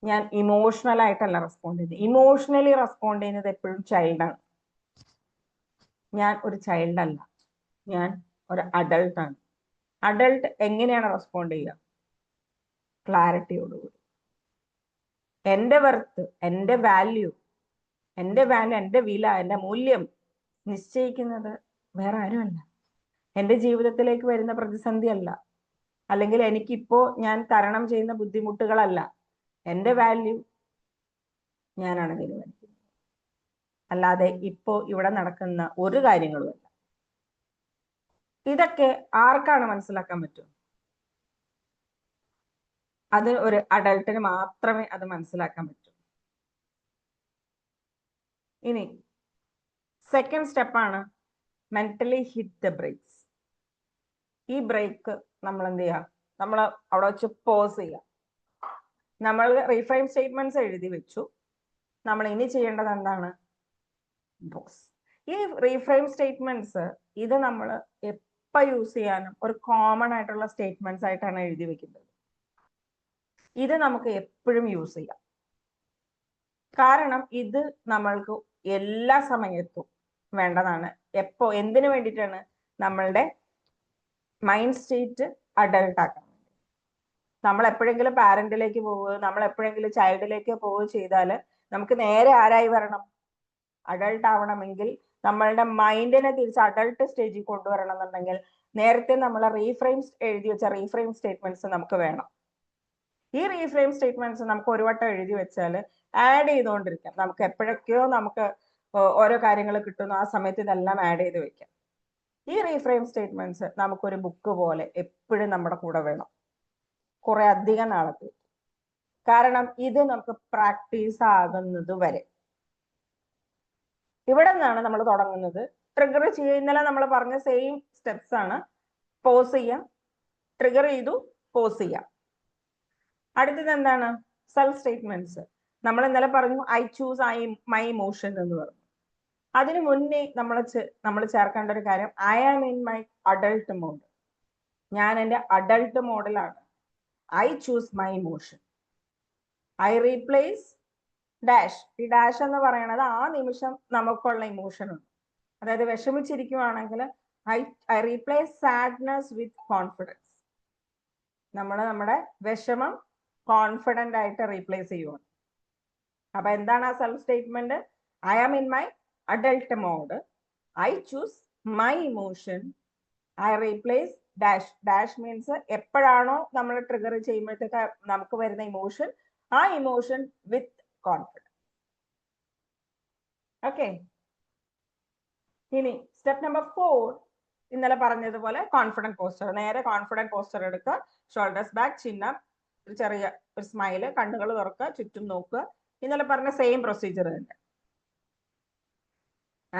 ഞാൻ ഇമോഷണൽ ആയിട്ടല്ല റെസ്പോണ്ട് ചെയ്യുന്നത്. ഇമോഷണലി റെസ്പോണ്ട് ചെയ്യുന്നത് എപ്പോഴും ചൈൽഡാണ്. ഞാൻ ഒരു ചൈൽഡ് അല്ല, ഞാൻ ഒരു അഡൾട്ടാണ്. അഡൾട്ട് എങ്ങനെയാണ് റെസ്പോണ്ട് ചെയ്യുക? ക്ലാരിറ്റിയോടുകൂടി. എൻ്റെ വർത്ത്, എൻ്റെ വാല്യൂ, എൻ്റെ വില, എൻ്റെ മൂല്യം നിശ്ചയിക്കുന്നത് വേറെ ആരുമല്ല, എൻ്റെ ജീവിതത്തിലേക്ക് വരുന്ന പ്രതിസന്ധി അല്ല, അല്ലെങ്കിൽ എനിക്കിപ്പോ ഞാൻ തരണം ചെയ്യുന്ന ബുദ്ധിമുട്ടുകളല്ല. എൻ്റെ വാല്യൂ ഞാനാണ് തീരുമാനിക്കുന്നത്, അല്ലാതെ ഇപ്പോ ഇവിടെ നടക്കുന്ന ഒരു കാര്യങ്ങളുമല്ല. ഇതൊക്കെ ആർക്കാണ് മനസ്സിലാക്കാൻ പറ്റും? അത് ഒരു അഡൾട്ടിന് മാത്രമേ അത് മനസ്സിലാക്കാൻ പറ്റൂ. ഇനി സെക്കൻഡ് സ്റ്റെപ്പാണ് മെന്റലി ഹിറ്റ് ദ ബ്രേക്സ്. ഈ ബ്രേക്ക് നമ്മൾ എന്ത് ചെയ്യുക? നമ്മൾ അവിടെ വെച്ച് പോസ് ചെയ്യുക. നമ്മൾ റീഫ്രെയിം സ്റ്റേറ്റ്മെന്റ്സ് എഴുതി വെച്ചു, നമ്മൾ ഇനി ചെയ്യേണ്ടത് എന്താണ്? പോസ്. ഈ റീഫ്രെയിം സ്റ്റേറ്റ്മെന്റ്സ് ഇത് നമ്മൾ എപ്പോ യൂസ് ചെയ്യാനും ഒരു കോമൺ ആയിട്ടുള്ള സ്റ്റേറ്റ്മെന്റ്സ് ആയിട്ടാണ് എഴുതി വെക്കുന്നത്. ഇത് നമുക്ക് എപ്പോഴും യൂസ് ചെയ്യാം, കാരണം ഇത് നമ്മൾക്ക് എല്ലാ സമയത്തും വേണ്ടതാണ്. എപ്പോ എന്തിനു വേണ്ടിയിട്ടാണ്? നമ്മളുടെ മൈൻഡ് സ്റ്റേറ്റ് അഡൾട്ട് ആക്കാൻ വേണ്ടി. നമ്മൾ എപ്പോഴെങ്കിലും പാരന്റിലേക്ക് പോവുക, നമ്മൾ എപ്പോഴെങ്കിലും ചൈൽഡിലേക്ക് പോവുക ചെയ്താൽ നമുക്ക് നേരെ ആരായി വരണം? അഡൾട്ട് ആവണമെങ്കിൽ നമ്മളുടെ മൈൻഡിനെ തിരിച്ച് അഡൾട്ട് സ്റ്റേജിൽ കൊണ്ടുവരണം എന്നുണ്ടെങ്കിൽ നേരത്തെ നമ്മൾ എഴുതി വെച്ച റീഫ്രെയിം സ്റ്റേറ്റ്മെന്റ്സ് നമുക്ക് വേണം. ഈ റീഫ്രെയിം സ്റ്റേറ്റ്മെന്റ്സ് നമുക്ക് ഒരു വട്ടം എഴുതി വെച്ചാൽ ആഡ് ചെയ്തുകൊണ്ടിരിക്കാം. നമുക്ക് എപ്പോഴൊക്കെയോ നമുക്ക് ഓരോ കാര്യങ്ങൾ കിട്ടുന്നു, ആ സമയത്ത് ഇതെല്ലാം ആഡ് ചെയ്ത് വെക്കാം. ഈ റീഫ്രെയിം സ്റ്റേറ്റ്മെന്റ്സ് നമുക്കൊരു ബുക്ക് പോലെ എപ്പോഴും നമ്മുടെ കൂടെ വേണം, കുറെ അധികം നാളത്തേക്ക്. കാരണം ഇത് നമുക്ക് പ്രാക്ടീസ് ആകുന്നത് വരെ. ഇവിടെ നിന്നാണ് നമ്മൾ തുടങ്ങുന്നത്. ട്രിഗർ ചെയ്യുക, ഇന്നലെ നമ്മൾ പറഞ്ഞ സെയിം സ്റ്റെപ്സ് ആണ്. പോസ് ചെയ്യാം, ട്രിഗർ ചെയ്തു, പോസ് ചെയ്യാം. അടുത്തത് എന്താണ്? Self statements. നമ്മൾ ഇന്നലെ പറഞ്ഞു ഐ ചൂസ് മൈ ഇമോഷൻ എന്ന് പറഞ്ഞു. അതിനു മുന്നേ നമ്മൾ ചേർക്കേണ്ട ഒരു കാര്യം, I am in my adult mode. ഞാൻ എൻ്റെ അഡൾട്ട് മോഡിലാണ്. I choose my emotion. I replace dash. ഈ ഡാഷ് എന്ന് പറയുന്നത് ആ നിമിഷം നമുക്കുള്ള ഇമോഷൻ ഉണ്ട്. അതായത് വിഷമിച്ചിരിക്കുവാണെങ്കിൽ I replace sadness with confidence. നമ്മുടെ വിഷമം കോൺഫിഡന്റ് ആയിട്ട് റീപ്ലേസ് ചെയ്യുവാണ്. അപ്പൊ എന്താണ് ആ self statement? I am in my adult mode. I choose my emotion. I replace dash. Dash means എപ്പോഴാണോ നമ്മൾ ട്രിഗർ ചെയ്യുമ്പോഴത്തേക്ക് നമുക്ക് വരുന്ന ഇമോഷൻ, ആ ഇമോഷൻ വിത്ത് കോൺഫിഡൻസ്. ഓക്കെ. ഇനി സ്റ്റെപ്പ് നമ്പർ 4, ഇന്നലെ പറഞ്ഞതുപോലെ കോൺഫിഡന്റ് പോസ്റ്റർ. നേരെ കോൺഫിഡന്റ് പോസ്റ്റർ എടുക്കുക, ഷോൾഡേഴ്സ് ബാക്ക്, ചിഹ്നം, ഒരു ചെറിയ ഒരു സ്മൈല്, കണ്ണുകൾ തുറക്കുക, ചുറ്റും നോക്കുക. ഇന്നലെ പറഞ്ഞ സെയിം പ്രൊസീജിയർ തന്നെ.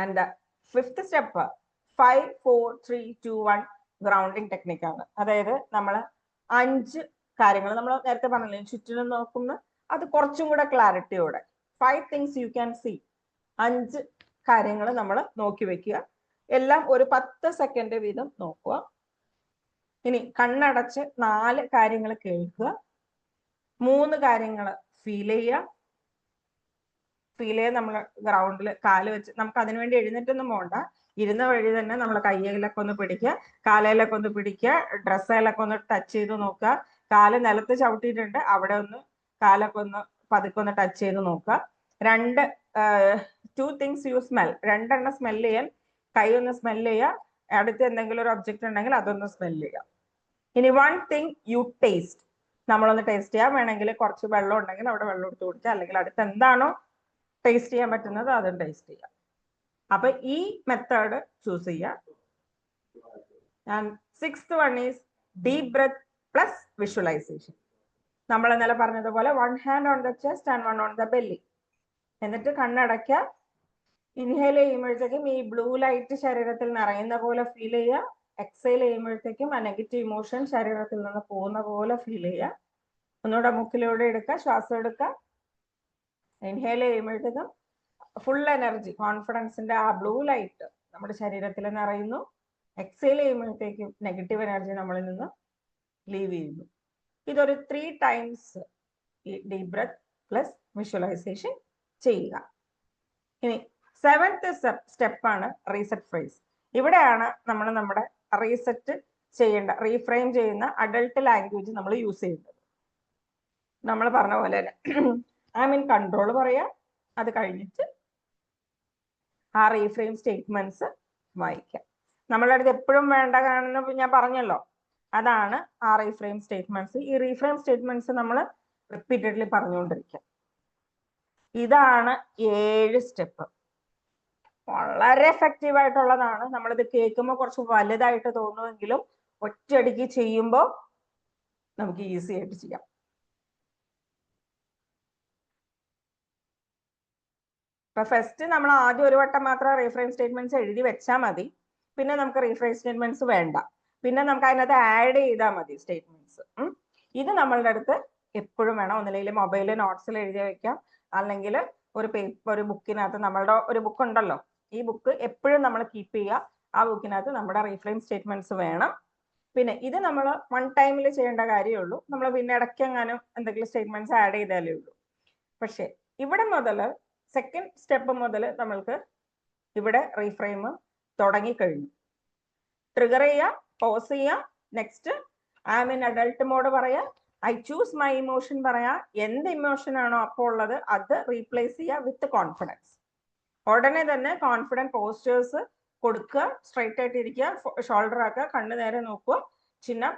ആൻഡ് 5th സ്റ്റെപ്പ് 5 4 3 2 1 ഗ്രൗണ്ടിങ് ടെക്നിക്കാണ്. അതായത് നമ്മൾ 5 കാര്യങ്ങൾ നമ്മൾ നേരത്തെ പറഞ്ഞില്ലേ, ചുറ്റിനും നോക്കുന്ന, അത് കുറച്ചും കൂടെ ക്ലാരിറ്റിയോടെ. 5 things you can see. 5 കാര്യങ്ങൾ നമ്മൾ നോക്കി വെക്കുക. എല്ലാം ഒരു 10 സെക്കൻഡ് വീതം നോക്കുക. ഇനി കണ്ണടച്ച് 4 കാര്യങ്ങൾ കേൾക്കുക, 3 കാര്യങ്ങൾ ഫീൽ ചെയ്യുക. നമ്മൾ ഗ്രൗണ്ടിൽ കാല് വെച്ച്, നമുക്ക് അതിനുവേണ്ടി എഴുന്നേറ്റൊന്നും പോകണ്ട, ഇരുന്ന വഴി തന്നെ നമ്മൾ കയ്യിലൊക്കെ ഒന്ന് പിടിക്കുക, കാലയിലൊക്കെ ഒന്ന് പിടിക്കുക, ഡ്രസ്സിലൊക്കെ ഒന്ന് ടച്ച് ചെയ്ത് നോക്കുക. കാല് നിലത്ത് ചവിട്ടിയിട്ടുണ്ട്, അവിടെ ഒന്ന് കാലൊക്കെ ഒന്ന് പതുക്കെ ഒന്ന് ടച്ച് ചെയ്ത് നോക്കുക. 2 things you smell. 2 എണ്ണം സ്മെല് ചെയ്യാൻ, കൈ ഒന്ന് സ്മെല് ചെയ്യുക, അടുത്ത് എന്തെങ്കിലും ഒരു ഒബ്ജക്റ്റ് ഉണ്ടെങ്കിൽ അതൊന്ന് സ്മെല് ചെയ്യുക. ഇനി 1 thing you taste. നമ്മളൊന്ന് ടേസ്റ്റ് ചെയ്യാം. വേണമെങ്കിൽ കുറച്ച് വെള്ളം ഉണ്ടെങ്കിൽ അവിടെ വെള്ളം എടുത്ത് കുടിക്കുക, അല്ലെങ്കിൽ അടുത്ത് എന്താണോ ടേസ്റ്റ് ചെയ്യാൻ പറ്റുന്നത് അതും ടേസ്റ്റ് ചെയ്യാം. അപ്പൊ ഈ മെത്തേഡ് ചൂസ് ചെയ്യാം. And 6th one is deep breath plus visualization. നമ്മൾ ഇന്നലെ പറഞ്ഞതുപോലെ 1 hand on the chest and 1 on the belly. എന്നിട്ട് കണ്ണടയ്ക്കുക. ഇൻഹേൽ ചെയ്യുമ്പോഴത്തേക്കും ഈ ബ്ലൂ ലൈറ്റ് ശരീരത്തിൽ നിറയുന്ന പോലെ ഫീൽ ചെയ്യുക. എക്സേൽ ചെയ്യുമ്പോഴത്തേക്കും ആ നെഗറ്റീവ് ഇമോഷൻ ശരീരത്തിൽ നിന്ന് പോകുന്ന പോലെ ഫീൽ ചെയ്യുക. ഒന്നുകൂടെ മുക്കിലൂടെ എടുക്കുക, ശ്വാസം എടുക്കുക. ഇൻഹേൽ ചെയ്യുമ്പോഴത്തേക്കും ഫുൾ എനർജി, കോൺഫിഡൻസിന്റെ ആ ബ്ലൂ ലൈറ്റ് നമ്മുടെ ശരീരത്തിൽ നിറയുന്നു. എക്സേൽ ചെയ്യുമ്പോഴത്തേക്കും നെഗറ്റീവ് എനർജി നമ്മളിൽ നിന്ന് ലീവ് ചെയ്യുന്നു. ഇതൊരു 3 times ഈ ഡീപ് ബ്രെത്ത് പ്ലസ് വിഷ്വലൈസേഷൻ ചെയ്യുക. ഇനി 7th സ്റ്റെപ്പാണ് റീസെറ്റ് ഫ്രേസ്. ഇവിടെയാണ് നമ്മൾ നമ്മുടെ റീസെറ്റ് ചെയ്യേണ്ട, റീഫ്രെയിം ചെയ്യുന്ന അഡൾട്ട് ലാംഗ്വേജ് നമ്മൾ യൂസ് ചെയ്യുന്നത്. നമ്മൾ പറഞ്ഞ പോലെ തന്നെ ഐ മീൻ കൺട്രോൾ പറയാ, അത് കഴിഞ്ഞിട്ട് ആ റീഫ്രെയിം സ്റ്റേറ്റ്മെന്റ്സ് വായിക്കാം. നമ്മളുടെ അടുത്ത് എപ്പോഴും വേണ്ട കാണുന്ന ഞാൻ പറഞ്ഞല്ലോ, അതാണ് ആ റീഫ്രെയിം സ്റ്റേറ്റ്മെന്റ്സ്. ഈ റീഫ്രെയിം സ്റ്റേറ്റ്മെന്റ്സ് നമ്മൾ റിപ്പീറ്റഡ്ലി പറഞ്ഞുകൊണ്ടിരിക്കുക. ഇതാണ് 7 സ്റ്റെപ്പ്. വളരെ എഫക്റ്റീവ് ആയിട്ടുള്ളതാണ്. നമ്മളിത് കേൾക്കുമ്പോൾ കുറച്ച് വലുതായിട്ട് തോന്നുമെങ്കിലും ഒറ്റയടിക്ക് ചെയ്യുമ്പോൾ നമുക്ക് ഈസി ആയിട്ട് ചെയ്യാം. ഇപ്പൊ ഫസ്റ്റ് നമ്മൾ ആദ്യം ഒരു വട്ടം മാത്രം റീഫ്രെയിം സ്റ്റേറ്റ്മെന്റ്സ് എഴുതി വെച്ചാൽ മതി. പിന്നെ നമുക്ക് റീഫ്രെയിം സ്റ്റേറ്റ്മെന്റ്സ് വേണ്ട. പിന്നെ നമുക്ക് അതിനകത്ത് ആഡ് ചെയ്താൽ മതി സ്റ്റേറ്റ്മെന്റ്സ്. ഇത് നമ്മളുടെ അടുത്ത് എപ്പോഴും വേണം. ഒന്നില്ലെങ്കിൽ മൊബൈലിൽ നോട്ട്സിൽ എഴുതി വെക്കാം, അല്ലെങ്കിൽ ഒരു ബുക്കിനകത്ത്, നമ്മളുടെ ഒരു ബുക്ക് ഉണ്ടല്ലോ, ഈ ബുക്ക് എപ്പോഴും നമ്മൾ കീപ്പ് ചെയ്യുക. ആ ബുക്കിനകത്ത് നമ്മുടെ റീഫ്രെയിം സ്റ്റേറ്റ്മെന്റ്സ് വേണം. പിന്നെ ഇത് നമ്മൾ 1 ടൈമിൽ ചെയ്യേണ്ട കാര്യമേ ഉള്ളൂ. നമ്മൾ പിന്നെ ഇടയ്ക്കെങ്ങാനും എന്തെങ്കിലും സ്റ്റേറ്റ്മെന്റ്സ് ആഡ് ചെയ്താലേ ഉള്ളൂ. പക്ഷെ ഇവിടെ മുതൽ 2nd സ്റ്റെപ്പ് മുതൽ നമ്മൾക്ക് ഇവിടെ റീഫ്രെയിം തുടങ്ങിക്കഴിഞ്ഞു. ട്രിഗർ ചെയ്യുക, പോസ് ചെയ്യുക. Next I am in adult mode പറയാ, ഐ ചൂസ് മൈ ഇമോഷൻ പറയാ. എന്ത് ഇമോഷൻ ആണോ അപ്പോൾ ഉള്ളത് അത് റീപ്ലേസ് ചെയ്യുക വിത്ത് കോൺഫിഡൻസ്. ഉടനെ തന്നെ കോൺഫിഡൻറ്റ് പോസ്റ്റേഴ്സ് കൊടുക്കുക. സ്ട്രൈറ്റ് ആയിട്ട് ഇരിക്കുക, ഷോൾഡർ ആക്കുക, കണ്ണ് നേരെ നോക്കുക, ചിഹ്നം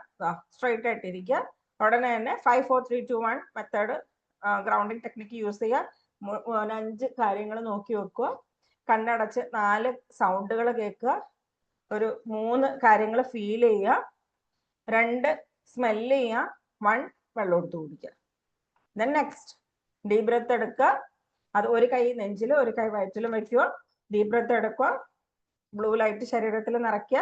സ്ട്രൈറ്റ് ആയിട്ട് ഇരിക്കുക. ഉടനെ തന്നെ 5 4 3 2 1 മെത്തേഡ് ഗ്രൗണ്ടിങ് ടെക്നിക്ക് യൂസ് ചെയ്യുക. 5 കാര്യങ്ങൾ നോക്കി വെക്കുക. കണ്ണടച്ച് 4 സൗണ്ടുകൾ കേൾക്കുക. ഒരു 3 കാര്യങ്ങൾ ഫീൽ ചെയ്യുക, 2 സ്മെല്ല് ചെയ്യുക, 1 വെള്ളം എടുത്ത് കുടിക്കുക. ദെൻ നെക്സ്റ്റ് ഡീപ് ബ്രെത്ത് എടുക്കുക, അത് ഒരു കൈ നെഞ്ചിലും ഒരു കൈ വയറ്റിലും വെക്കുക. ഡീപ് ബ്രെത്ത് എടുക്കുക, ബ്ലൂ ലൈറ്റ് ശരീരത്തിൽ നിറയ്ക്കുക.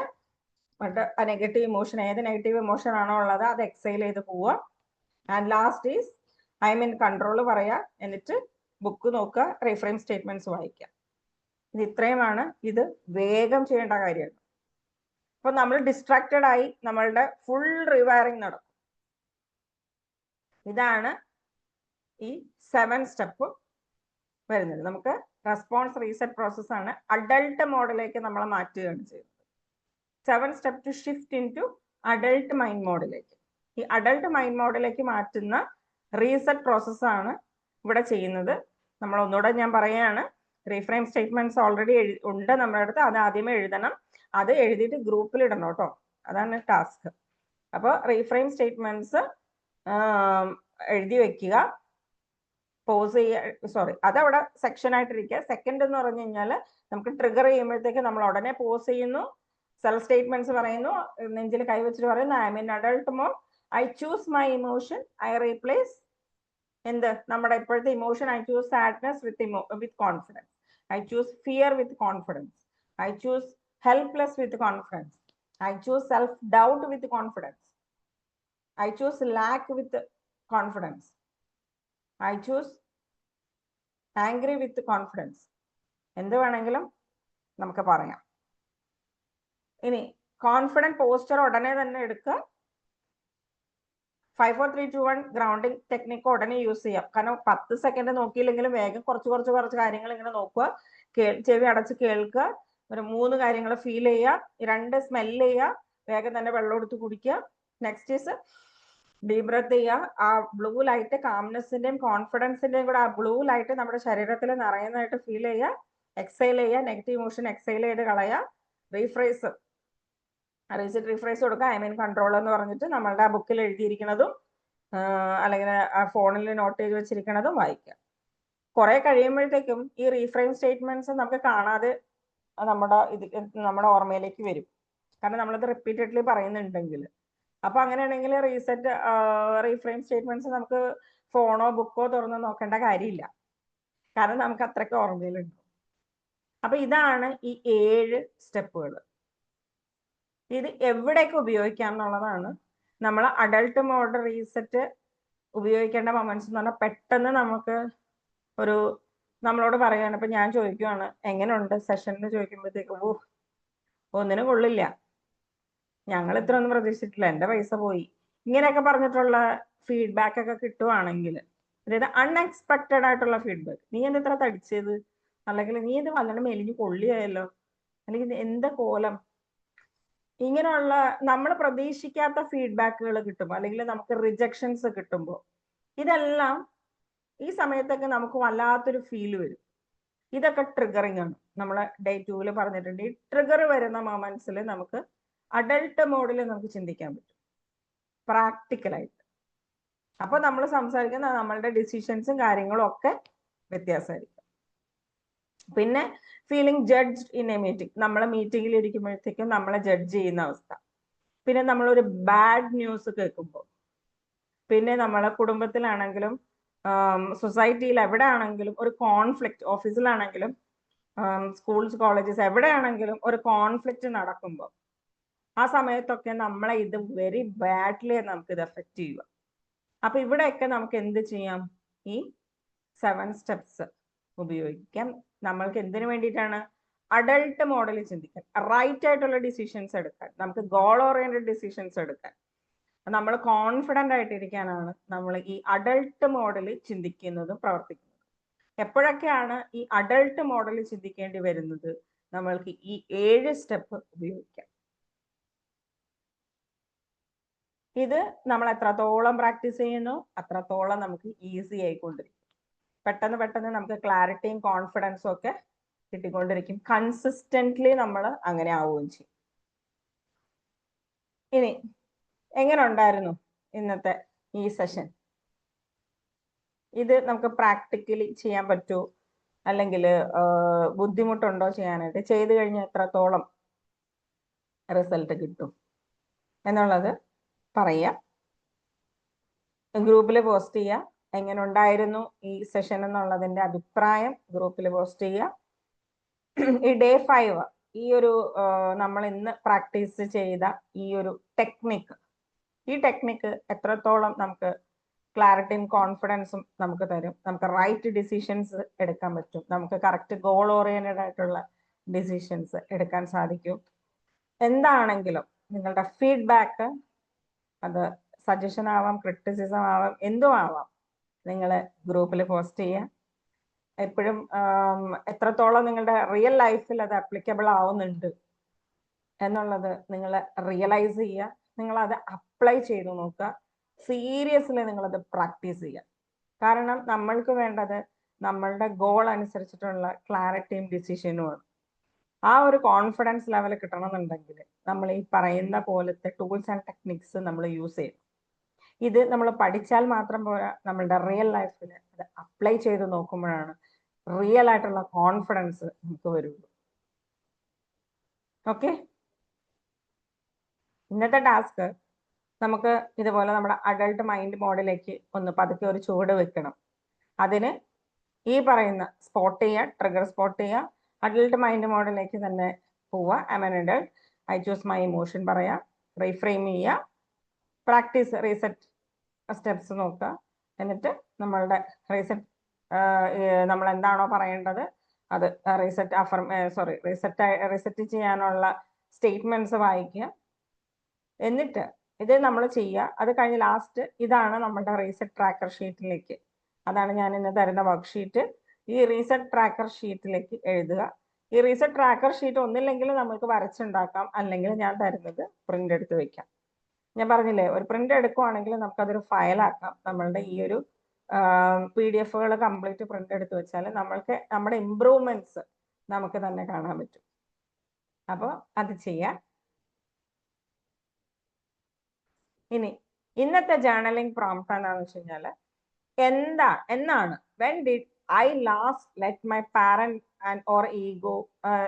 എന്നിട്ട് ആ നെഗറ്റീവ് ഇമോഷൻ, ഏത് നെഗറ്റീവ് ഇമോഷൻ ആണോ ഉള്ളത് അത് എക്സൈൽ ചെയ്ത് പോവുക. And last is I mean control പറയുക. എന്നിട്ട് ബുക്ക് നോക്കുക, റീഫ്രെയിം സ്റ്റേറ്റ്മെന്റ്സ് വായിക്കുക. ഇത് ഇത്രയുമാണ്. ഇത് വേഗം ചെയ്യേണ്ട കാര്യമാണ്. അപ്പൊ നമ്മൾ ഡിസ്ട്രാക്റ്റഡ് ആയി നമ്മളുടെ ഫുൾ റിവയറിങ് നടക്കും. ഇതാണ് ഈ 7 സ്റ്റെപ്പ് വരുന്നത്. നമുക്ക് റെസ്പോൺസ് റീസെറ്റ് പ്രോസസ് ആണ്. അഡൾട്ട് മോഡിലേക്ക് നമ്മളെ മാറ്റുകയാണ് ചെയ്യുന്നത്. 7 step to shift into adult mind മോഡിലേക്ക്. ഈ അഡൾട്ട് മൈൻഡ് മോഡിലേക്ക് മാറ്റുന്ന റീസെറ്റ് പ്രോസസ് ആണ് ഇവിടെ ചെയ്യുന്നത്. നമ്മൾ ഒന്നുകൂടെ ഞാൻ പറയുകയാണ്, റീഫ്രെയിം സ്റ്റേറ്റ്മെന്റ്സ് ഓൾറെഡി ഉണ്ട് നമ്മുടെ അടുത്ത്. അത് ആദ്യമേ എഴുതണം. അത് എഴുതിയിട്ട് ഗ്രൂപ്പിൽ ഇടണം കേട്ടോ. അതാണ് ടാസ്ക്. അപ്പോൾ റീഫ്രെയിം സ്റ്റേറ്റ്മെന്റ്സ് എഴുതി വെക്കുക, പോസ് ചെയ്യുക. സോറി, അതവിടെ സെക്ഷൻ ആയിട്ടിരിക്കുക. സെക്കൻഡ് എന്ന് പറഞ്ഞു കഴിഞ്ഞാൽ നമുക്ക് ട്രിഗർ ചെയ്യുമ്പോഴത്തേക്ക് നമ്മൾ ഉടനെ പോസ് ചെയ്യുന്നു, സെൽഫ് സ്റ്റേറ്റ്മെന്റ്സ് പറയുന്നു, നെഞ്ചിൽ കൈവച്ചിട്ട് പറയുന്നു I mean adult mode, I choose my emotion, I replace എന്ത് നമ്മുടെ ഇപ്പോഴത്തെ emotion, I choose sadness with confidence, I choose fear with confidence, I choose helpless with confidence, I choose self-doubt with confidence, I choose lack with confidence, I choose angry with confidence. എന്ത് വേണമെങ്കിലും നമുക്ക് പറയാം. ഇനി confident poster ഉടനെ തന്നെ എടുക്കുക. 5 4 3 2 1 grounding technique ഉടനെ use ചെയ്യാം. കാരണം 10 സെക്കൻഡ് നോക്കിയില്ലെങ്കിലും വേഗം കുറച്ച് കാര്യങ്ങൾ ഇങ്ങനെ നോക്കുക, ചെവി അടച്ച് കേൾക്കുക, ഒരു 3 കാര്യങ്ങൾ ഫീൽ ചെയ്യുക, 2 സ്മെല്ല് ചെയ്യുക, വേഗം തന്നെ വെള്ളം എടുത്ത് കുടിക്കുക. നെക്സ്റ്റ് ഈസ് ഡീപ് ബ്രെത്ത് ചെയ്യുക. ആ ബ്ലൂ ലൈറ്റ് കാംനെസ്സിന്റെയും കോൺഫിഡൻസിന്റെയും കൂടെ ആ ബ്ലൂ ലൈറ്റ് നമ്മുടെ ശരീരത്തിൽ നിറയുന്നതായിട്ട് ഫീൽ ചെയ്യുക. എക്സൈൽ ചെയ്യുക, നെഗറ്റീവ് ഇമോഷൻ എക്സൈൽ ചെയ്ത് കളയുക. റീഫ്രേസ് റീഫ്രേസ് കൊടുക്കുക, ഐ മീൻ കൺട്രോൾ എന്ന് പറഞ്ഞിട്ട് നമ്മളുടെ ആ ബുക്കിൽ എഴുതിയിരിക്കുന്നതും അല്ലെങ്കിൽ ആ ഫോണിൽ നോട്ട് ചെയ്ത് വെച്ചിരിക്കുന്നതും വായിക്കുക. കുറെ കഴിയുമ്പോഴത്തേക്കും ഈ റീഫ്രെയിം സ്റ്റേറ്റ്മെന്റ്സ് നമുക്ക് കാണാതെ നമ്മുടെ ഓർമ്മയിലേക്ക് വരും. കാരണം നമ്മളത് റിപ്പീറ്റഡ്ലി പറയുന്നുണ്ടെങ്കിൽ. അപ്പൊ അങ്ങനെയാണെങ്കിൽ റീഫ്രെയിം സ്റ്റേറ്റ്മെന്റ്സ് നമുക്ക് ഫോണോ ബുക്കോ തുറന്ന് നോക്കേണ്ട കാര്യമില്ല. കാരണം നമുക്ക് അത്രയ്ക്ക് ഓർമ്മയിലുണ്ട്. അപ്പൊ ഇതാണ് ഈ 7 സ്റ്റെപ്പുകൾ. ഇത് എവിടെയൊക്കെ ഉപയോഗിക്കാം എന്നുള്ളതാണ്. നമ്മൾ അഡൾട്ട് മോഡ് റീസെറ്റ് ഉപയോഗിക്കേണ്ട മൊമെന്റ്സ് എന്ന് പറഞ്ഞാൽ പെട്ടെന്ന് നമുക്ക് ഒരു നമ്മളോട് പറയാണ്. ഇപ്പൊ ഞാൻ ചോദിക്കുവാണ് എങ്ങനെയുണ്ട് സെഷനിൽ ചോദിക്കുമ്പോഴത്തേക്ക് ഒന്നിനും കൊള്ളില്ല, ഞങ്ങൾ ഇത്ര ഒന്നും പ്രതീക്ഷിച്ചിട്ടില്ല, എന്റെ പൈസ പോയി, ഇങ്ങനെയൊക്കെ പറഞ്ഞിട്ടുള്ള ഫീഡ്ബാക്ക് ഒക്കെ കിട്ടുവാണെങ്കിൽ, അതായത് അൺഎക്സ്പെക്റ്റഡ് ആയിട്ടുള്ള ഫീഡ്ബാക്ക്, നീ എന്താ ഇത്ര തടിച്ചത്, അല്ലെങ്കിൽ നീ ഇത് വന്നിട്ട് മെലിഞ്ഞ് കൊള്ളിയായല്ലോ, അല്ലെങ്കിൽ എന്താ കോലം, ഇങ്ങനെയുള്ള നമ്മൾ പ്രതീക്ഷിക്കാത്ത ഫീഡ്ബാക്കുകൾ കിട്ടുമ്പോൾ അല്ലെങ്കിൽ നമുക്ക് റിജക്ഷൻസ് കിട്ടുമ്പോൾ ഇതെല്ലാം ഈ സമയത്തൊക്കെ നമുക്ക് വല്ലാത്തൊരു ഫീൽ വരും. ഇതൊക്കെ ട്രിഗറിങ് ആണ്. നമ്മൾ ഡേ 2 പറഞ്ഞിട്ടുണ്ട്. ഈ ട്രിഗർ വരുന്ന മൊമെന്റ്സിൽ നമുക്ക് അഡൾട്ട് മോഡിൽ നമുക്ക് ചിന്തിക്കാൻ പറ്റും പ്രാക്ടിക്കലായിട്ട്. അപ്പൊ നമ്മൾ സംസാരിക്കുന്ന നമ്മളുടെ ഡിസിഷൻസും കാര്യങ്ങളും ഒക്കെ വ്യത്യാസമായിരിക്കും. പിന്നെ feeling judge in A meeting, നമ്മളെ മീറ്റിംഗിൽ ഇരിക്കുമ്പോഴത്തേക്കും നമ്മളെ ജഡ്ജ് ചെയ്യുന്ന അവസ്ഥ. പിന്നെ നമ്മളൊരു ബാഡ് ന്യൂസ് കേൾക്കുമ്പോൾ, പിന്നെ നമ്മളെ കുടുംബത്തിലാണെങ്കിലും സൊസൈറ്റിയിൽ എവിടെ ആണെങ്കിലും ഒരു കോൺഫ്ലിക്റ്റ്, ഓഫീസിലാണെങ്കിലും സ്കൂൾസ് കോളേജസ് എവിടെയാണെങ്കിലും ഒരു കോൺഫ്ലിക്റ്റ് നടക്കുമ്പോൾ ആ സമയത്തൊക്കെ നമ്മളെ ഇത് വെരി ബാഡ്ലി നമുക്ക് ഇത് എഫക്റ്റ് ചെയ്യുക. അപ്പൊ ഇവിടെയൊക്കെ നമുക്ക് എന്ത് ചെയ്യാം? ഈ 7 സ്റ്റെപ്സ് ഉപയോഗിക്കാം. നമ്മൾക്ക് എന്തിനു വേണ്ടിയിട്ടാണ്? അഡൾട്ട് മോഡലിൽ ചിന്തിക്കാൻ, റൈറ്റ് ആയിട്ടുള്ള ഡിസിഷൻസ് എടുക്കാൻ, നമുക്ക് ഗോൾ ഓറിയന്റഡ് ഡിസിഷൻസ് എടുക്കാൻ, നമ്മൾ കോൺഫിഡൻ്റ് ആയിട്ടിരിക്കാനാണ് നമ്മൾ ഈ അഡൾട്ട് മോഡലിൽ ചിന്തിക്കുന്നതും പ്രവർത്തിക്കുന്നതും. എപ്പോഴൊക്കെയാണ് ഈ അഡൾട്ട് മോഡലിൽ ചിന്തിക്കേണ്ടി വരുന്നത്? നമ്മൾക്ക് ഈ 7 സ്റ്റെപ്പ് ഉപയോഗിക്കാം. ഇത് നമ്മൾ എത്രത്തോളം പ്രാക്ടീസ് ചെയ്യുന്നു അത്രത്തോളം നമുക്ക് ഈസി ആയിക്കൊണ്ടിരിക്കും. പെട്ടെന്ന് നമുക്ക് ക്ലാരിറ്റിയും കോൺഫിഡൻസും ഒക്കെ കിട്ടിക്കൊണ്ടിരിക്കും. കൺസിസ്റ്റന്റ്ലി നമ്മൾ അങ്ങനെ ആവുകയും ചെയ്യും. ഇനി എങ്ങനെ ഉണ്ടായിരുന്നു ഇന്നത്തെ ഈ സെഷൻ? ഇത് നമുക്ക് പ്രാക്ടിക്കലി ചെയ്യാൻ പറ്റുമോ, അല്ലെങ്കിൽ ബുദ്ധിമുട്ടുണ്ടോ ചെയ്യാനായിട്ട്? ചെയ്തു കഴിഞ്ഞാൽ എത്രത്തോളം റിസൾട്ട് കിട്ടും എന്നുള്ളത് പറയുക. ഗ്രൂപ്പിൽ പോസ്റ്റ് ചെയ്യുക. എങ്ങനെ ഉണ്ടായിരുന്നു ഈ സെഷൻ എന്നുള്ളതിന്റെ അഭിപ്രായം ഗ്രൂപ്പിൽ പോസ്റ്റ് ചെയ്യുക. ഈ ഡേ 5 ഈ ഒരു നമ്മൾ ഇന്ന് പ്രാക്ടീസ് ചെയ്ത ഈ ഒരു ടെക്നിക്ക്, ഈ ടെക്നിക്ക് എത്രത്തോളം നമുക്ക് ക്ലാരിറ്റിയും കോൺഫിഡൻസും നമുക്ക് തരും, നമുക്ക് റൈറ്റ് ഡിസിഷൻസ് എടുക്കാൻ പറ്റും, നമുക്ക് കറക്റ്റ് ഗോൾ ഓറിയന്റഡ് ആയിട്ടുള്ള ഡിസിഷൻസ് എടുക്കാൻ സാധിക്കും. എന്താണെങ്കിലും നിങ്ങളുടെ ഫീഡ്ബാക്ക്, അത് സജഷൻ ആവാം, ക്രിറ്റിസിസം ആവാം, എന്തും ആവാം, നിങ്ങൾ ഗ്രൂപ്പിൽ പോസ്റ്റ് ചെയ്യുക. എപ്പോഴും എത്രത്തോളം നിങ്ങളുടെ റിയൽ ലൈഫിൽ അത് അപ്ലിക്കബിൾ ആവുന്നുണ്ട് എന്നുള്ളത് നിങ്ങൾ റിയലൈസ് ചെയ്യുക. നിങ്ങൾ അത് അപ്ലൈ ചെയ്ത് നോക്കുക. സീരിയസ്ലി നിങ്ങളത് പ്രാക്ടീസ് ചെയ്യുക. കാരണം നമ്മൾക്ക് വേണ്ടത് നമ്മളുടെ ഗോൾ അനുസരിച്ചിട്ടുള്ള ക്ലാരിറ്റിയും ഡിസിഷനുമാണ്. ആ ഒരു കോൺഫിഡൻസ് ലെവൽ കിട്ടണമെന്നുണ്ടെങ്കിൽ നമ്മൾ ഈ പറയുന്ന പോലത്തെ ടൂൾസ് ആൻഡ് ടെക്നിക്സ് നമ്മൾ യൂസ് ചെയ്യും. ഇത് നമ്മൾ പഠിച്ചാൽ മാത്രം പോരാ, നമ്മളുടെ റിയൽ ലൈഫിൽ അത് അപ്ലൈ ചെയ്ത് നോക്കുമ്പോഴാണ് റിയൽ ആയിട്ടുള്ള കോൺഫിഡൻസ് നമുക്ക് വരുള്ളൂ. ഓക്കെ, ഇന്നത്തെ ടാസ്ക് നമുക്ക് ഇതുപോലെ നമ്മുടെ അഡൾട്ട് മൈൻഡ് മോഡിലേക്ക് ഒന്ന് പതുക്കെ ഒരു ചുവട് വെക്കണം. അതിന് ഈ പറയുന്ന സ്പോട്ട് ചെയ്യുക, ട്രിഗർ സ്പോട്ട് ചെയ്യുക, അഡൾട്ട് മൈൻഡ് മോഡിലേക്ക് തന്നെ പോവുക. I am an adult, I choose my emotion പറയാ, റീഫ്രെയിം ചെയ്യുക, പ്രാക്ടീസ് റീസെറ്റ് സ്റ്റെപ്സ് നോക്കുക. എന്നിട്ട് നമ്മളുടെ റീസെറ്റ് നമ്മൾ എന്താണോ പറയേണ്ടത് അത് റീസെറ്റ് ചെയ്യാനുള്ള സ്റ്റേറ്റ്മെന്റ്സ് വായിക്കുക. എന്നിട്ട് ഇത് നമ്മൾ ചെയ്യുക. അത് കഴിഞ്ഞ് ലാസ്റ്റ് ഇതാണ് നമ്മുടെ റീസെറ്റ് ട്രാക്കർ ഷീറ്റിലേക്ക്, അതാണ് ഞാൻ ഇന്ന് തരുന്ന വർക്ക്ഷീറ്റ്. ഈ റീസെറ്റ് ട്രാക്കർ ഷീറ്റിലേക്ക് എഴുതുക. ഈ റീസെറ്റ് ട്രാക്കർ ഷീറ്റ് ഒന്നില്ലെങ്കിൽ നമുക്ക് വരച്ചുണ്ടാക്കാം, അല്ലെങ്കിൽ ഞാൻ തരുന്നത് പ്രിന്റ് എടുത്ത് വെക്കാം. ഞാൻ പറഞ്ഞില്ലേ, ഒരു പ്രിന്റ് എടുക്കുവാണെങ്കിൽ നമുക്കതൊരു ഫയലാക്കാം. നമ്മളുടെ ഈ ഒരു PDF കംപ്ലീറ്റ് പ്രിന്റ് എടുത്ത് വെച്ചാൽ നമ്മൾക്ക് നമ്മുടെ ഇംപ്രൂവ്മെന്റ്സ് നമുക്ക് തന്നെ കാണാൻ പറ്റും. അപ്പോൾ അത് ചെയ്യാം. ഇനി ഇന്നത്തെ ജേർണലിംഗ് പ്രോംപ്റ്റ് എന്താണെന്ന് വെച്ച് കഴിഞ്ഞാൽ, എന്നാണ് when did I last let my parent and or ego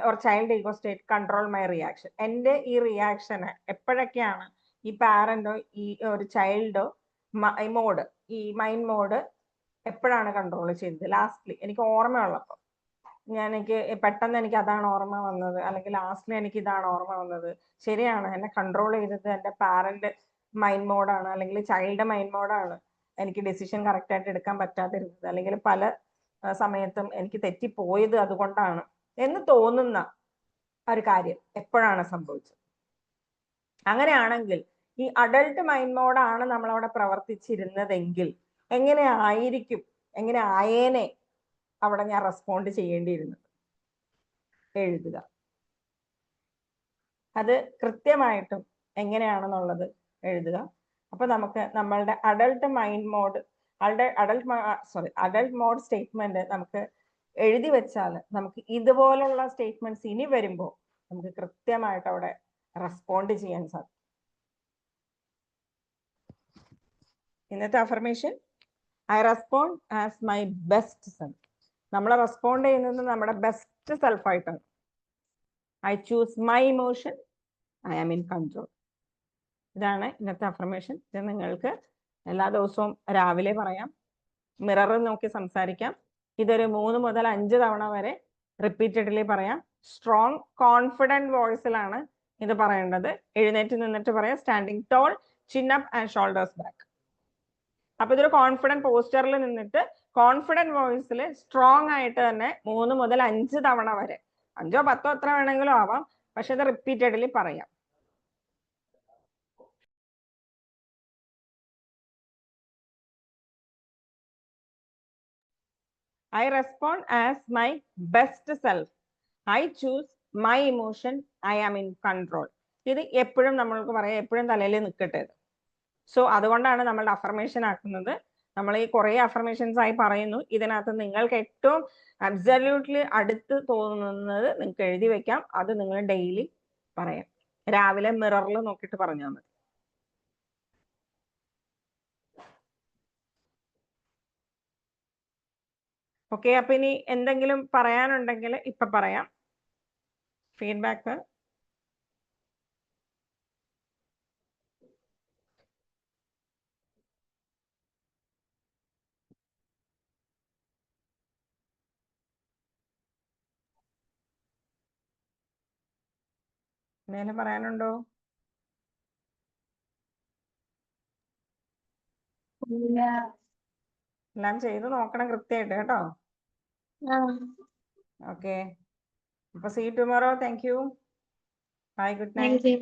or child ego state control my reaction? എൻ്റെ ഈ റിയാക്ഷന് എപ്പോഴൊക്കെയാണ് ഈ പാരന്റോ ഈ ഒരു ചൈൽഡോ ഈ മൈൻഡ് മോഡ് എപ്പോഴാണ് കൺട്രോൾ ചെയ്തത്? ലാസ്റ്റ്ലി എനിക്ക് ഓർമ്മയുള്ളപ്പോൾ എനിക്ക് പെട്ടെന്ന് എനിക്ക് അതാണ് ഓർമ്മ വന്നത്, അല്ലെങ്കിൽ ലാസ്റ്റ്ലി എനിക്ക് ഇതാണ് ഓർമ്മ വന്നത്. ശരിയാണ്, എന്നെ കൺട്രോൾ ചെയ്തത് എൻ്റെ പാരന്റ് മൈൻഡ് മോഡാണ്, അല്ലെങ്കിൽ ചൈൽഡ് മൈൻഡ് മോഡാണ് എനിക്ക് ഡിസിഷൻ കറക്റ്റ് ആയിട്ട് എടുക്കാൻ പറ്റാതിരുന്നത്, അല്ലെങ്കിൽ പല സമയത്തും എനിക്ക് തെറ്റിപ്പോയത് അതുകൊണ്ടാണ് എന്ന് തോന്നുന്ന ഒരു കാര്യം എപ്പോഴാണ് സംഭവിച്ചത്? അങ്ങനെയാണെങ്കിൽ ഈ അഡൾട്ട് മൈൻഡ് മോഡാണ് നമ്മളവിടെ പ്രവർത്തിച്ചിരുന്നതെങ്കിൽ എങ്ങനെ ആയേനെ അവിടെ ഞാൻ റെസ്പോണ്ട് ചെയ്യേണ്ടിയിരുന്നത്? എഴുതുക. അത് കൃത്യമായിട്ടും എങ്ങനെയാണെന്നുള്ളത് എഴുതുക. അപ്പൊ നമുക്ക് നമ്മളുടെ അഡൾട്ട് മോഡ് സ്റ്റേറ്റ്മെന്റ് നമുക്ക് എഴുതി വെച്ചാൽ നമുക്ക് ഇതുപോലുള്ള സ്റ്റേറ്റ്മെന്റ്സ് ഇനി വരുമ്പോൾ നമുക്ക് കൃത്യമായിട്ട് അവിടെ റെസ്പോണ്ട് ചെയ്യാൻ സാധിക്കും. ഇന്നത്തെ affirmation, I respond as my best self. നമ്മൾ റെസ്പോണ്ട് ചെയ്യുന്നത് നമ്മുടെ ബെസ്റ്റ് സെൽഫായിട്ടാണ്. I choose my emotion, I am in control. ഇതാണ് ഇന്നത്തെ അഫർമേഷൻ. ഇത് നിങ്ങൾക്ക് എല്ലാ ദിവസവും രാവിലെ പറയാം, മിററിൽ നോക്കി സംസാരിക്കാം. ഇതൊരു 3 മുതൽ 5 തവണ വരെ റിപ്പീറ്റഡ്ലി പറയാം. സ്ട്രോങ് കോൺഫിഡന്റ് വോയിസിലാണ് ഇത് പറയേണ്ടത്. എഴുന്നേറ്റ് നിന്നിട്ട് പറയാം. Standing tall, chin up and shoulders back. അപ്പൊ ഇതൊരു കോൺഫിഡന്റ് പോസ്റ്ററിൽ നിന്നിട്ട് കോൺഫിഡന്റ് വോയിസിൽ സ്ട്രോങ് ആയിട്ട് തന്നെ 3 മുതൽ 5 തവണ വരെ, 5ഓ 10ഓ എത്ര വേണമെങ്കിലും ആവാം, പക്ഷെ ഇത് റിപ്പീറ്റഡ്ലി പറയാം. I respond as my best self. I choose my emotion. I am in control. ഇത് എപ്പോഴും നമ്മൾക്ക് പറയാം, എപ്പോഴും തലയിൽ നിൽക്കട്ടെ. സോ അതുകൊണ്ടാണ് നമ്മളുടെ അഫർമേഷൻ ആക്കുന്നത്. നമ്മൾ ഈ കുറേ അഫർമേഷൻസ് ആയി പറയുന്നു. ഇതിനകത്ത് നിങ്ങൾക്ക് ഏറ്റവും അബ്സല്യൂട്ട്ലി അടുത്ത് തോന്നുന്നത് നിങ്ങൾക്ക് എഴുതി വെക്കാം. അത് നിങ്ങൾ ഡെയിലി പറയാം. രാവിലെ മിററിൽ നോക്കിയിട്ട് പറഞ്ഞാൽ മതി. ഓക്കെ, അപ്പൊ ഇനി എന്തെങ്കിലും പറയാനുണ്ടെങ്കിൽ ഇപ്പൊ പറയാം. ഫീഡ്ബാക്ക് എന്തെങ്കിലും പറയാനുണ്ടോ? എല്ലാം ചെയ്ത് നോക്കണം കൃത്യമായിട്ട് കേട്ടോ. ഓക്കെ, അപ്പൊ see tomorrow. Thank you. Bye, good night.